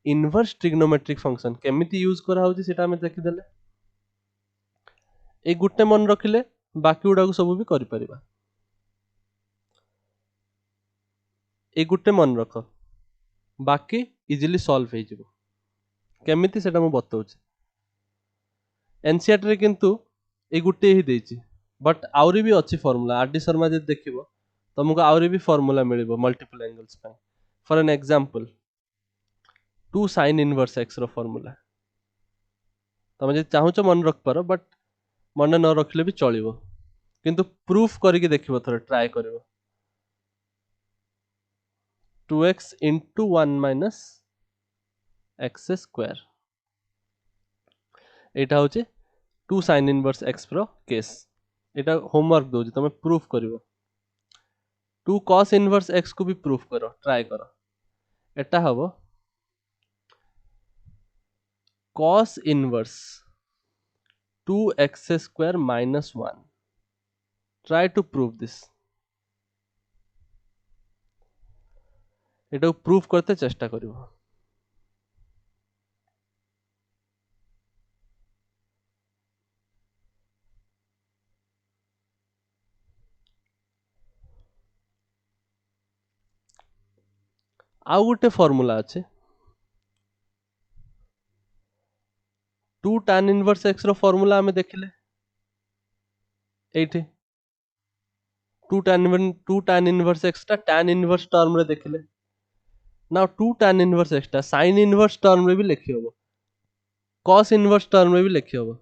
A: इनवर्स ट्रिग्नोमेट्रिक फंक्शन केमिति यूज करा होची सेटा हमें देखि देले ए गुटे मन रखिले बाकी गुडा को सब भी करि परिबा ए गुटे मन रख बाकी इजीली सॉल्व हो जिवो केमिति सेटा मु बतौछि एनसीईआरटी रे किंतु ए गुटे ही देछि बट आउरी भी अच्छी फार्मूला आरडी शर्मा जे देखिबो तुमको आउरी भी फार्मूला मिलिबो मल्टीपल एंगल्स पे for an example 2 sin inverse x रो फार्मूला तुम जे चाहूचो मन रख पारो बट मन न रखले भी चलिबो किंतु प्रूफ करके देखिबो थोड़ा try करिवो 2x into 1 minus x square एटा होचे 2 sin inverse x pro case एटा होमवर्क दोजी तमे प्रूफ करिवो 2 cos inverse x को भी प्रूफ करो ट्राई करो एटा हबो cos inverse 2x square minus 1 try to prove this Etah proof करते चेष्टा करिवो आउ गोटे फार्मूला अच्छे 2 tan इनवर्स x रो फार्मूला हमें देखिले एठी 2 tan इनवर्स x टा tan इनवर्स टर्म रे देखिले नाउ 2 tan इनवर्स x टा sin इनवर्स टर्म रे भी लिखि होबो cos इनवर्स टर्म रे भी लिखि होबो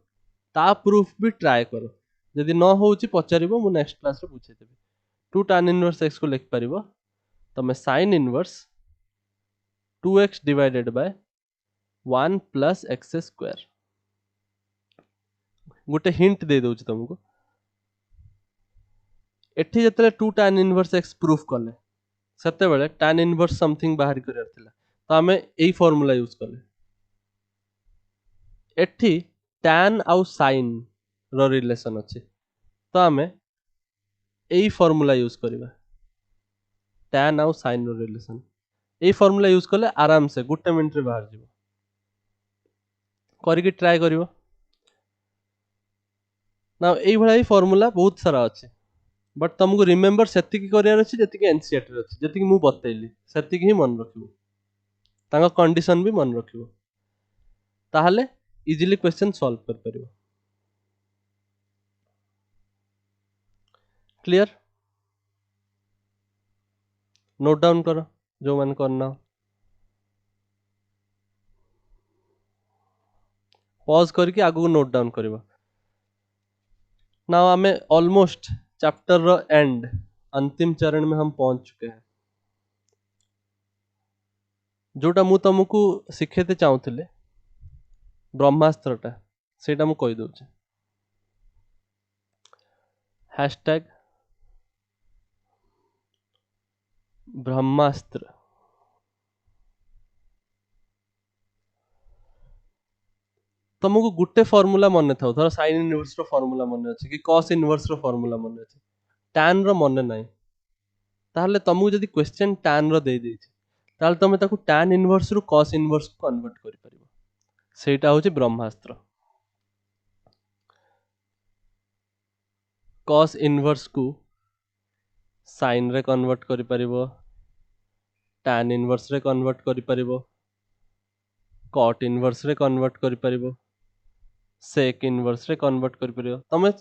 A: ता प्रूफ भी ट्राई करो यदि न होउची पचारिबो मु नेक्स्ट क्लास रे पूछे देबी 2 tan इनवर्स x को लिख परिबो तमे sin inverse 2x divided by 1 plus x square गोटे हिंट दे दउची तुमको एठी जतले 2 tan इनवर्स x प्रूफ करले सते बेले tan इनवर्स समथिंग बाहर करर थिला तो हमें एई फार्मूला यूज करले एठी tan आउ sin रो रिलेशन अछि तो हमें एई फार्मूला यूज करबा tan आउ sin रो रिलेशन एई फार्मूला यूज करले आराम से गुटे मिनिट रे बाहर जिवो करिके ट्राई करिवो ना एई भला फार्मूला बहुत सारा अछि बट तुमको रिमेंबर सेति की करियार अछि जति की एनसीईआरटी रे अछि जति की मु बतैली सेति की ही मन रखिबो तांगा कंडीशन भी मन रखिबो ताहले इजीली क्वेश्चन सॉल्व कर परिबो क्लियर नोट डाउन करो जो मन करना पॉज करके आगु नोट डाउन करिबो नाउ हमें ऑलमोस्ट चैप्टर रो एंड अंतिम चरण में हम पहुंच चुके हैं जोटा मु तुमको सिखेते चाहूथिले ब्रह्मास्त्रटा सेटा मु कहि दउची हैशटैग ब्रह्मास्त्र तुमको गुटे फॉर्मूला मन था धर sin इनवर्स रो फॉर्मूला मन अछि कि cos इनवर्स रो फॉर्मूला मन अछि tan रो मन नाही ताहले तुमको जदी क्वेश्चन tan रो दे देछि ताहले तुम ताकू tan इनवर्स रो cos इनवर्स को कन्वर्ट करि परिबो सेटा होछि ब्रह्मास्त्र cos इनवर्स को sin रे कन्वर्ट करि परिबो tan इनवर्स रे कन्वर्ट करि परिबो cot इनवर्स रे कन्वर्ट करि परिबो sec इनवर्स रे कन्वर्ट करि परिबो तमे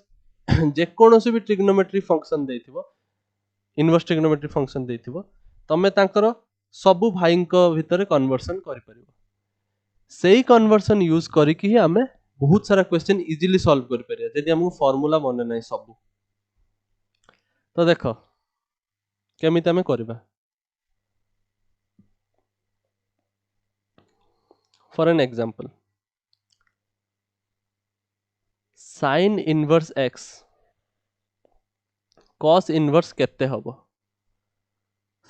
A: जे कोनोसी भी ट्रिग्नोमेट्री फंक्शन देथिबो इनवर्स ट्रिग्नोमेट्री फंक्शन देथिबो तमे तांकर सबु भाईଙ୍କ भितरे कन्वर्सन करि परिबो सेही कन्वर्सन यूज करी कि ही हमें बहुत सारा क्वेश्चन इजीली सॉल्व करि परिया जदि हमहु फार्मूला मन नै सबु तो देखो केमिति हमें करबा for an example sin inverse x cos inverse केते हबो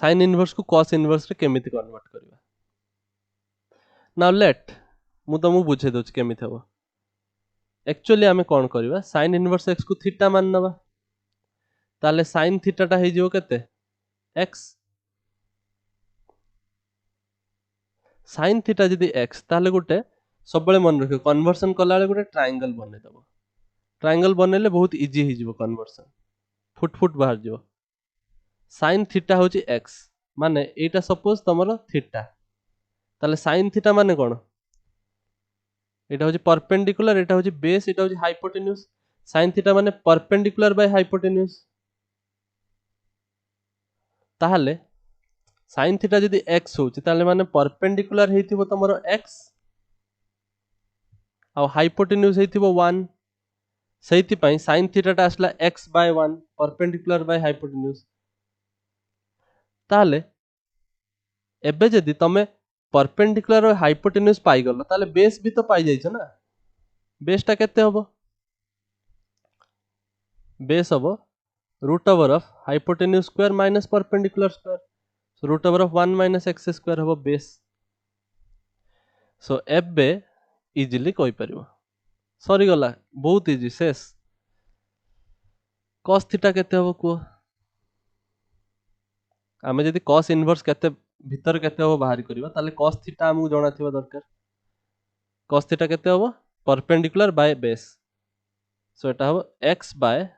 A: sin इनवर्स को cos इनवर्स रे केमिति कन्वर्ट करबा नाउ लेट मु तुमको बुझे दोछ केमिति हबो एक्चुअली हमें कोन करबा sin इनवर्स x को थीटा मान नबा ताले sin थीटा टा हे जिवो केते x sin थीटा जदी x ताले गुटे सब बळे मन रखियो कन्वर्सन कला बेले गुटे ट्रायंगल बने दबो ट्रायंगल बनेले बहुत इजी हे जिवो कन्वर्सन फुट फुट बाहर जिवो sin थीटा होची x माने एटा सपोज तमरो थीटा ताले sin थीटा माने कोन एटा होची परपेंडिकुलर एटा होची बेस एटा होची हाइपोटेन्यूज sin थीटा माने परपेंडिकुलर बाय हाइपोटेन्यूज ताहले sin थीटा जदी x होची ताले माने परपेंडिकुलर हेतिबो तमरो x आ हाइपोटेन्यूज हेतिबो 1 सेहिति पई sin थीटा टा आसला x by 1 perpendicular by hypotenuse ताहले एबे जदी तमे परपेंडिकुलर और हाइपोटेन्यूज पाई गलो ताले बेस भी तो पाई जाइछ ना बेस टा केते होबो बेस होबो root over of hypotenuse square minus perpendicular square so root over of 1 minus x square होबो बेस सो एबे इजीली कोइ परिबो सॉरी गला बहुत इजी शेष cos थीटा केते होबो को आमे जदी cos इनवर्स केते भीतर केते होबो बाहरी करबा ताले cos थीटा हमु जणा थिबा दरकार cos थीटा केते होबो परपेंडिकुलर बाय बेस सो एटा होबो x by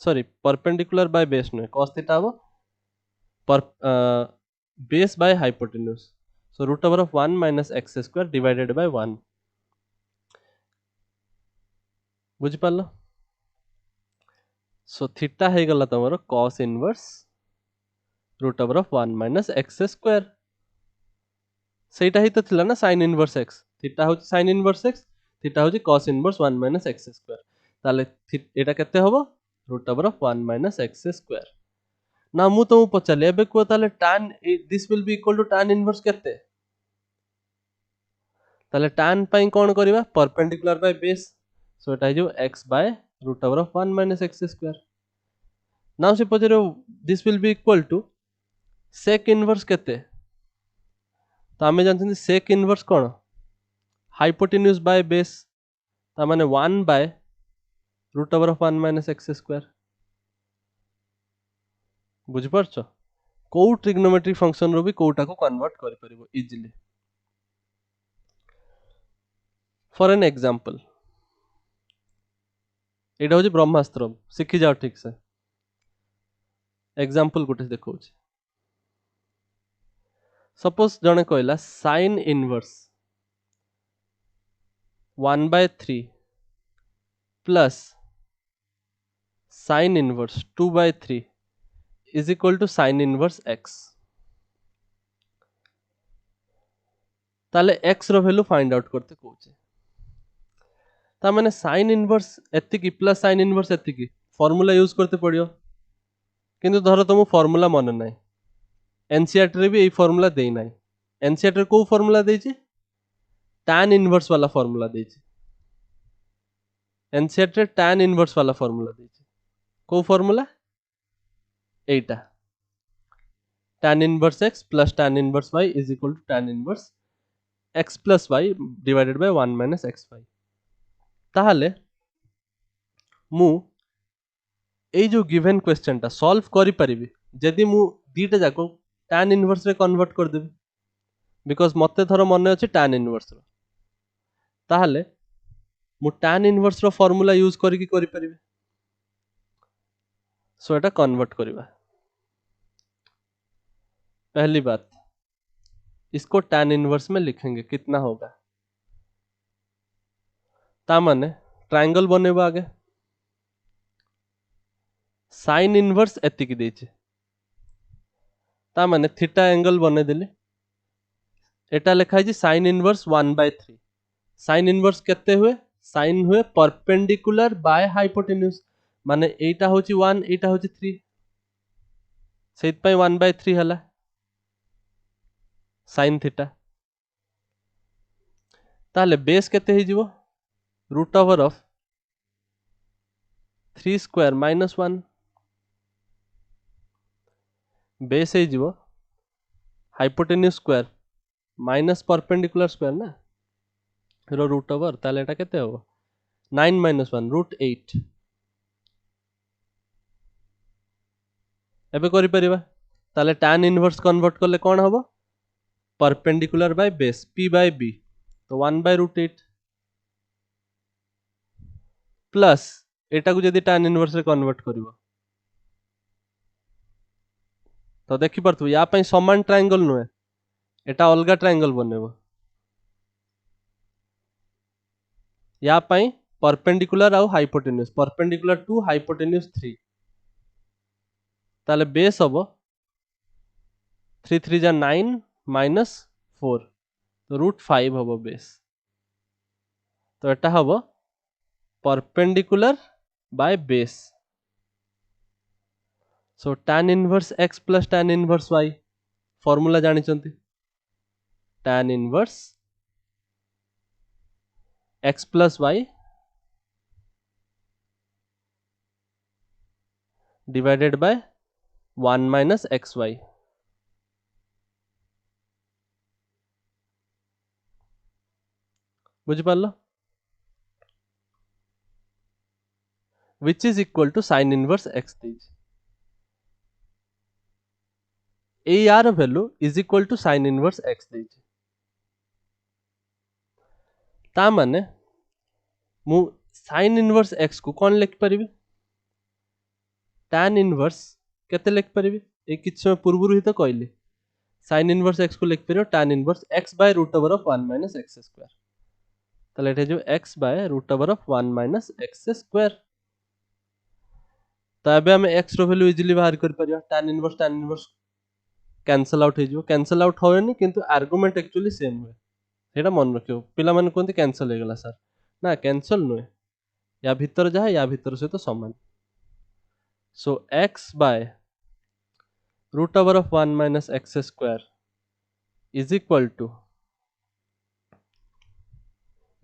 A: sorry perpendicular by base न cos थीटा होबो पर base by hypotenuse so root over of 1 minus x square divided by 1 बुझि पालो सो थीटा हे गला तमरो cos inverse root over of 1 minus x square सेटा ही तो थिला ना sin इनवर्स x थीटा होची sin इनवर्स x थीटा होची cos inverse 1 minus x square ताले एटा केते होबो root over of 1 minus x square ना मु तो पचाले एबे को ताले tan this will be equal to tan inverse केते ताले tan पई कोन करबा परपेंडिकुलर बाय बेस सो एटा जो x by root over of 1 minus x square now say पचरो this will be equal to sec inverse केते तो आमे जानथि sec इनवर्स कोन हाइपोटेन्यूज बाय बेस ता माने 1 by root over of 1 minus x square बुझि परछो को ट्रिग्नोमेट्री फंक्शन रो भी कोटा को कन्वर्ट करि परिबो इजीली फॉर एन एग्जांपल एटा होची ब्रह्मास्त्र सिखि जाओ ठीक से एग्जांपल गुटे देखौ छी सपोज जने कहला sin inverse 1 by 3 plus sin inverse 2 by 3 is equal to sin inverse x ताले x रो वैल्यू फाइंड आउट करते कहूचे ता माने sin इनवर्स एति की प्लस sin इनवर्स एति की फार्मूला यूज करते पड़ियो किंतु धरो तुम फार्मूला मन नाही एनसीईआरटी रे भी एई फार्मूला देई नाही एनसीईआरटी रे को फार्मूला देछि tan इनवर्स वाला फार्मूला देछि एनसीईआरटी रे tan इनवर्स वाला फार्मूला देछि को फार्मूला एटा tan inverse x plus tan inverse y is equal to tan inverse x plus y divided by 1 minus x y. ताहले मु ए जो गिवन क्वेश्चन टा सॉल्व करि परिबी जदि मु दीटा जाको tan इनवर्स रे कन्वर्ट कर देबी, बिकॉज मते थरो मन अछि tan इनवर्स रो। ताहले मु tan इनवर्स रो फार्मूला यूज करिकी करि परिबी। सो एटा कन्वर्ट करिबा। पहली बात, इसको tan इनवर्स में लिखेंगे, कितना होगा। ता माने ट्रायंगल बनेबा आगे, साइन इनवर्स एतिकी देछि, ता माने थीटा एंगल बने देली। एटा लिखा है साइन इनवर्स 1/3। साइन इनवर्स केते हुए, साइन हुए परपेंडिकुलर बाय हाइपोटेन्यूज, माने एटा होची 1 एटा होची 3, सेत पय 1/3 हला साइन थीटा। ताले बेस केते ही जीवो, root over of 3 square minus 1, base ही जीवो hypotenuse square minus perpendicular square ना रो रूट ओवर। ताले एटा केते हो, 9 माइनस 1 रूट 8। एबे करि परिबा। ताले tan इनवर्स कन्वर्ट करले कोन हबो, perpendicular by base p by b, तो 1/√8 प्लस एटा को जदी tan इनवर्स रे कन्वर्ट करिवो तो देखि परथु या पय समान ट्रायंगल नुए, एटा अलगा ट्रायंगल बनेबो। या पय परपेंडिकुलर आउ हाइपोटेन्यूज, परपेंडिकुलर 2 हाइपोटेन्यूज 3, ताले बेस हबो 3 3 जा 9 माइनस 4, तो रूट 5 हबो बेस। तो एटा हबो perpendicular by base. So tan inverse x plus tan inverse y formula जानि चंती, tan inverse x plus y divided by 1 minus x y. बुझी पारलो, which is equal to sin inverse x देछि। ए यार value is equal to sin inverse x देछि। ता माने मु sin inverse x को कोन लिख परिबी, tan inverse केते लिख परिबी, ए किछ समय पूर्वरु ही तो कहली sin inverse x को लिख परियो tan inverse x by root over of 1 minus x square। तले एठे जो x by root over of 1 minus x square। तो एबे हम x रो वैल्यू इजीली बाहर कर परियो, tan inverse कैंसल आउट हो जिवो, कैंसल आउट होएनी किंतु आर्गुमेंट एक्चुअली सेम हुए, सेटा मन रखियो। पिला माने कोनती कैंसल हो गेला सर, ना कैंसल नुए, या भीतर जा या भीतर से तो समान। सो x by root over of 1 minus x square is equal to,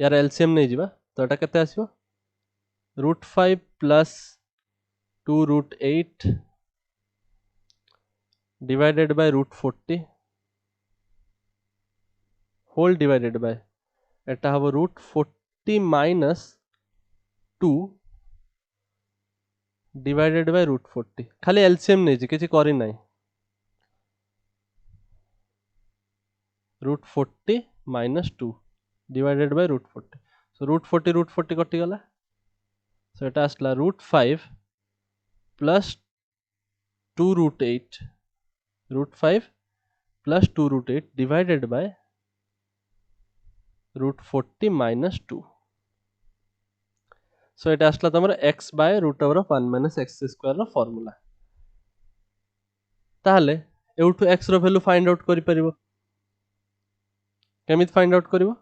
A: यार एलसीएम नहीं जीवा तो एटा केते आसीबो, root 5 plus 2 root 8 divided by root 40 whole divided by एटा हबो root 40 minus 2 divided by root 40। खाली एलसीएम नहीं जी, किछि करि नाही, root 40 minus 2 divided by root 40। So root 40 कटि गला, सो एटा आसला root 5 plus 2 root 8, root 5 plus 2 root 8 divided by root 40 minus 2। So एटा आसला तमर x by root over of 1 minus x square रो फार्मूला। ताहले एउठु x रो वैल्यू फाइंड आउट करि परिबो, केमित फाइंड आउट करिवो,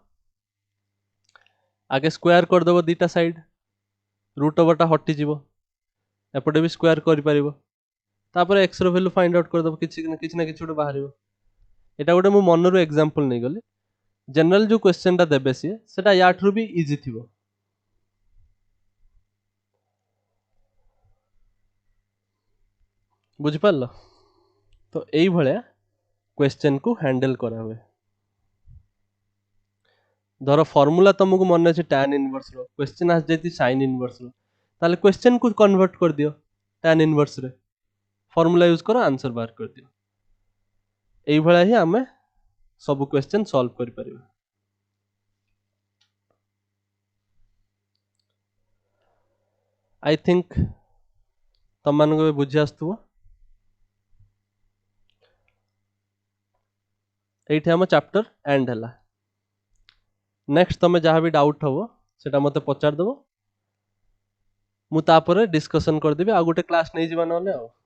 A: आगे स्क्वायर कर दबो दीटा साइड, रूट ओवर टा हटि जीवो, एपटे भी स्क्वायर करि परिबो, तापर x रो वैल्यू फाइंड आउट कर दबो, किछि ना किछि बाहरिबो। एटा गोटे मु मनरु एग्जांपल नै गली, जनरल जो क्वेश्चन टा देबे सी सेटा याठरु भी इजी थिबो। बुझि पारलो, तो एई भलिया क्वेश्चन को हैंडल करा हुए। धर फॉर्मूला तुमको मन अच्छे tan इनवर्स रो क्वेश्चन आस जाती sin इनवर्स रो ताले क्वेश्चन को कन्वर्ट कर दियो tan इनवर्स रे फॉर्मूला यूज करो आंसर बाहर कर दियो एई भला ही हमें सब क्वेश्चन सॉल्व कर परिबा आई थिंक तुम मान को बुझी आसुव एठी हम चैप्टर एंड हला नेक्स्ट तुम जहाँ भी डाउट हो सेटा मते पचार दबो मु तापरे डिस्कशन कर देबी आ गोटे क्लास नै जीवा नले आ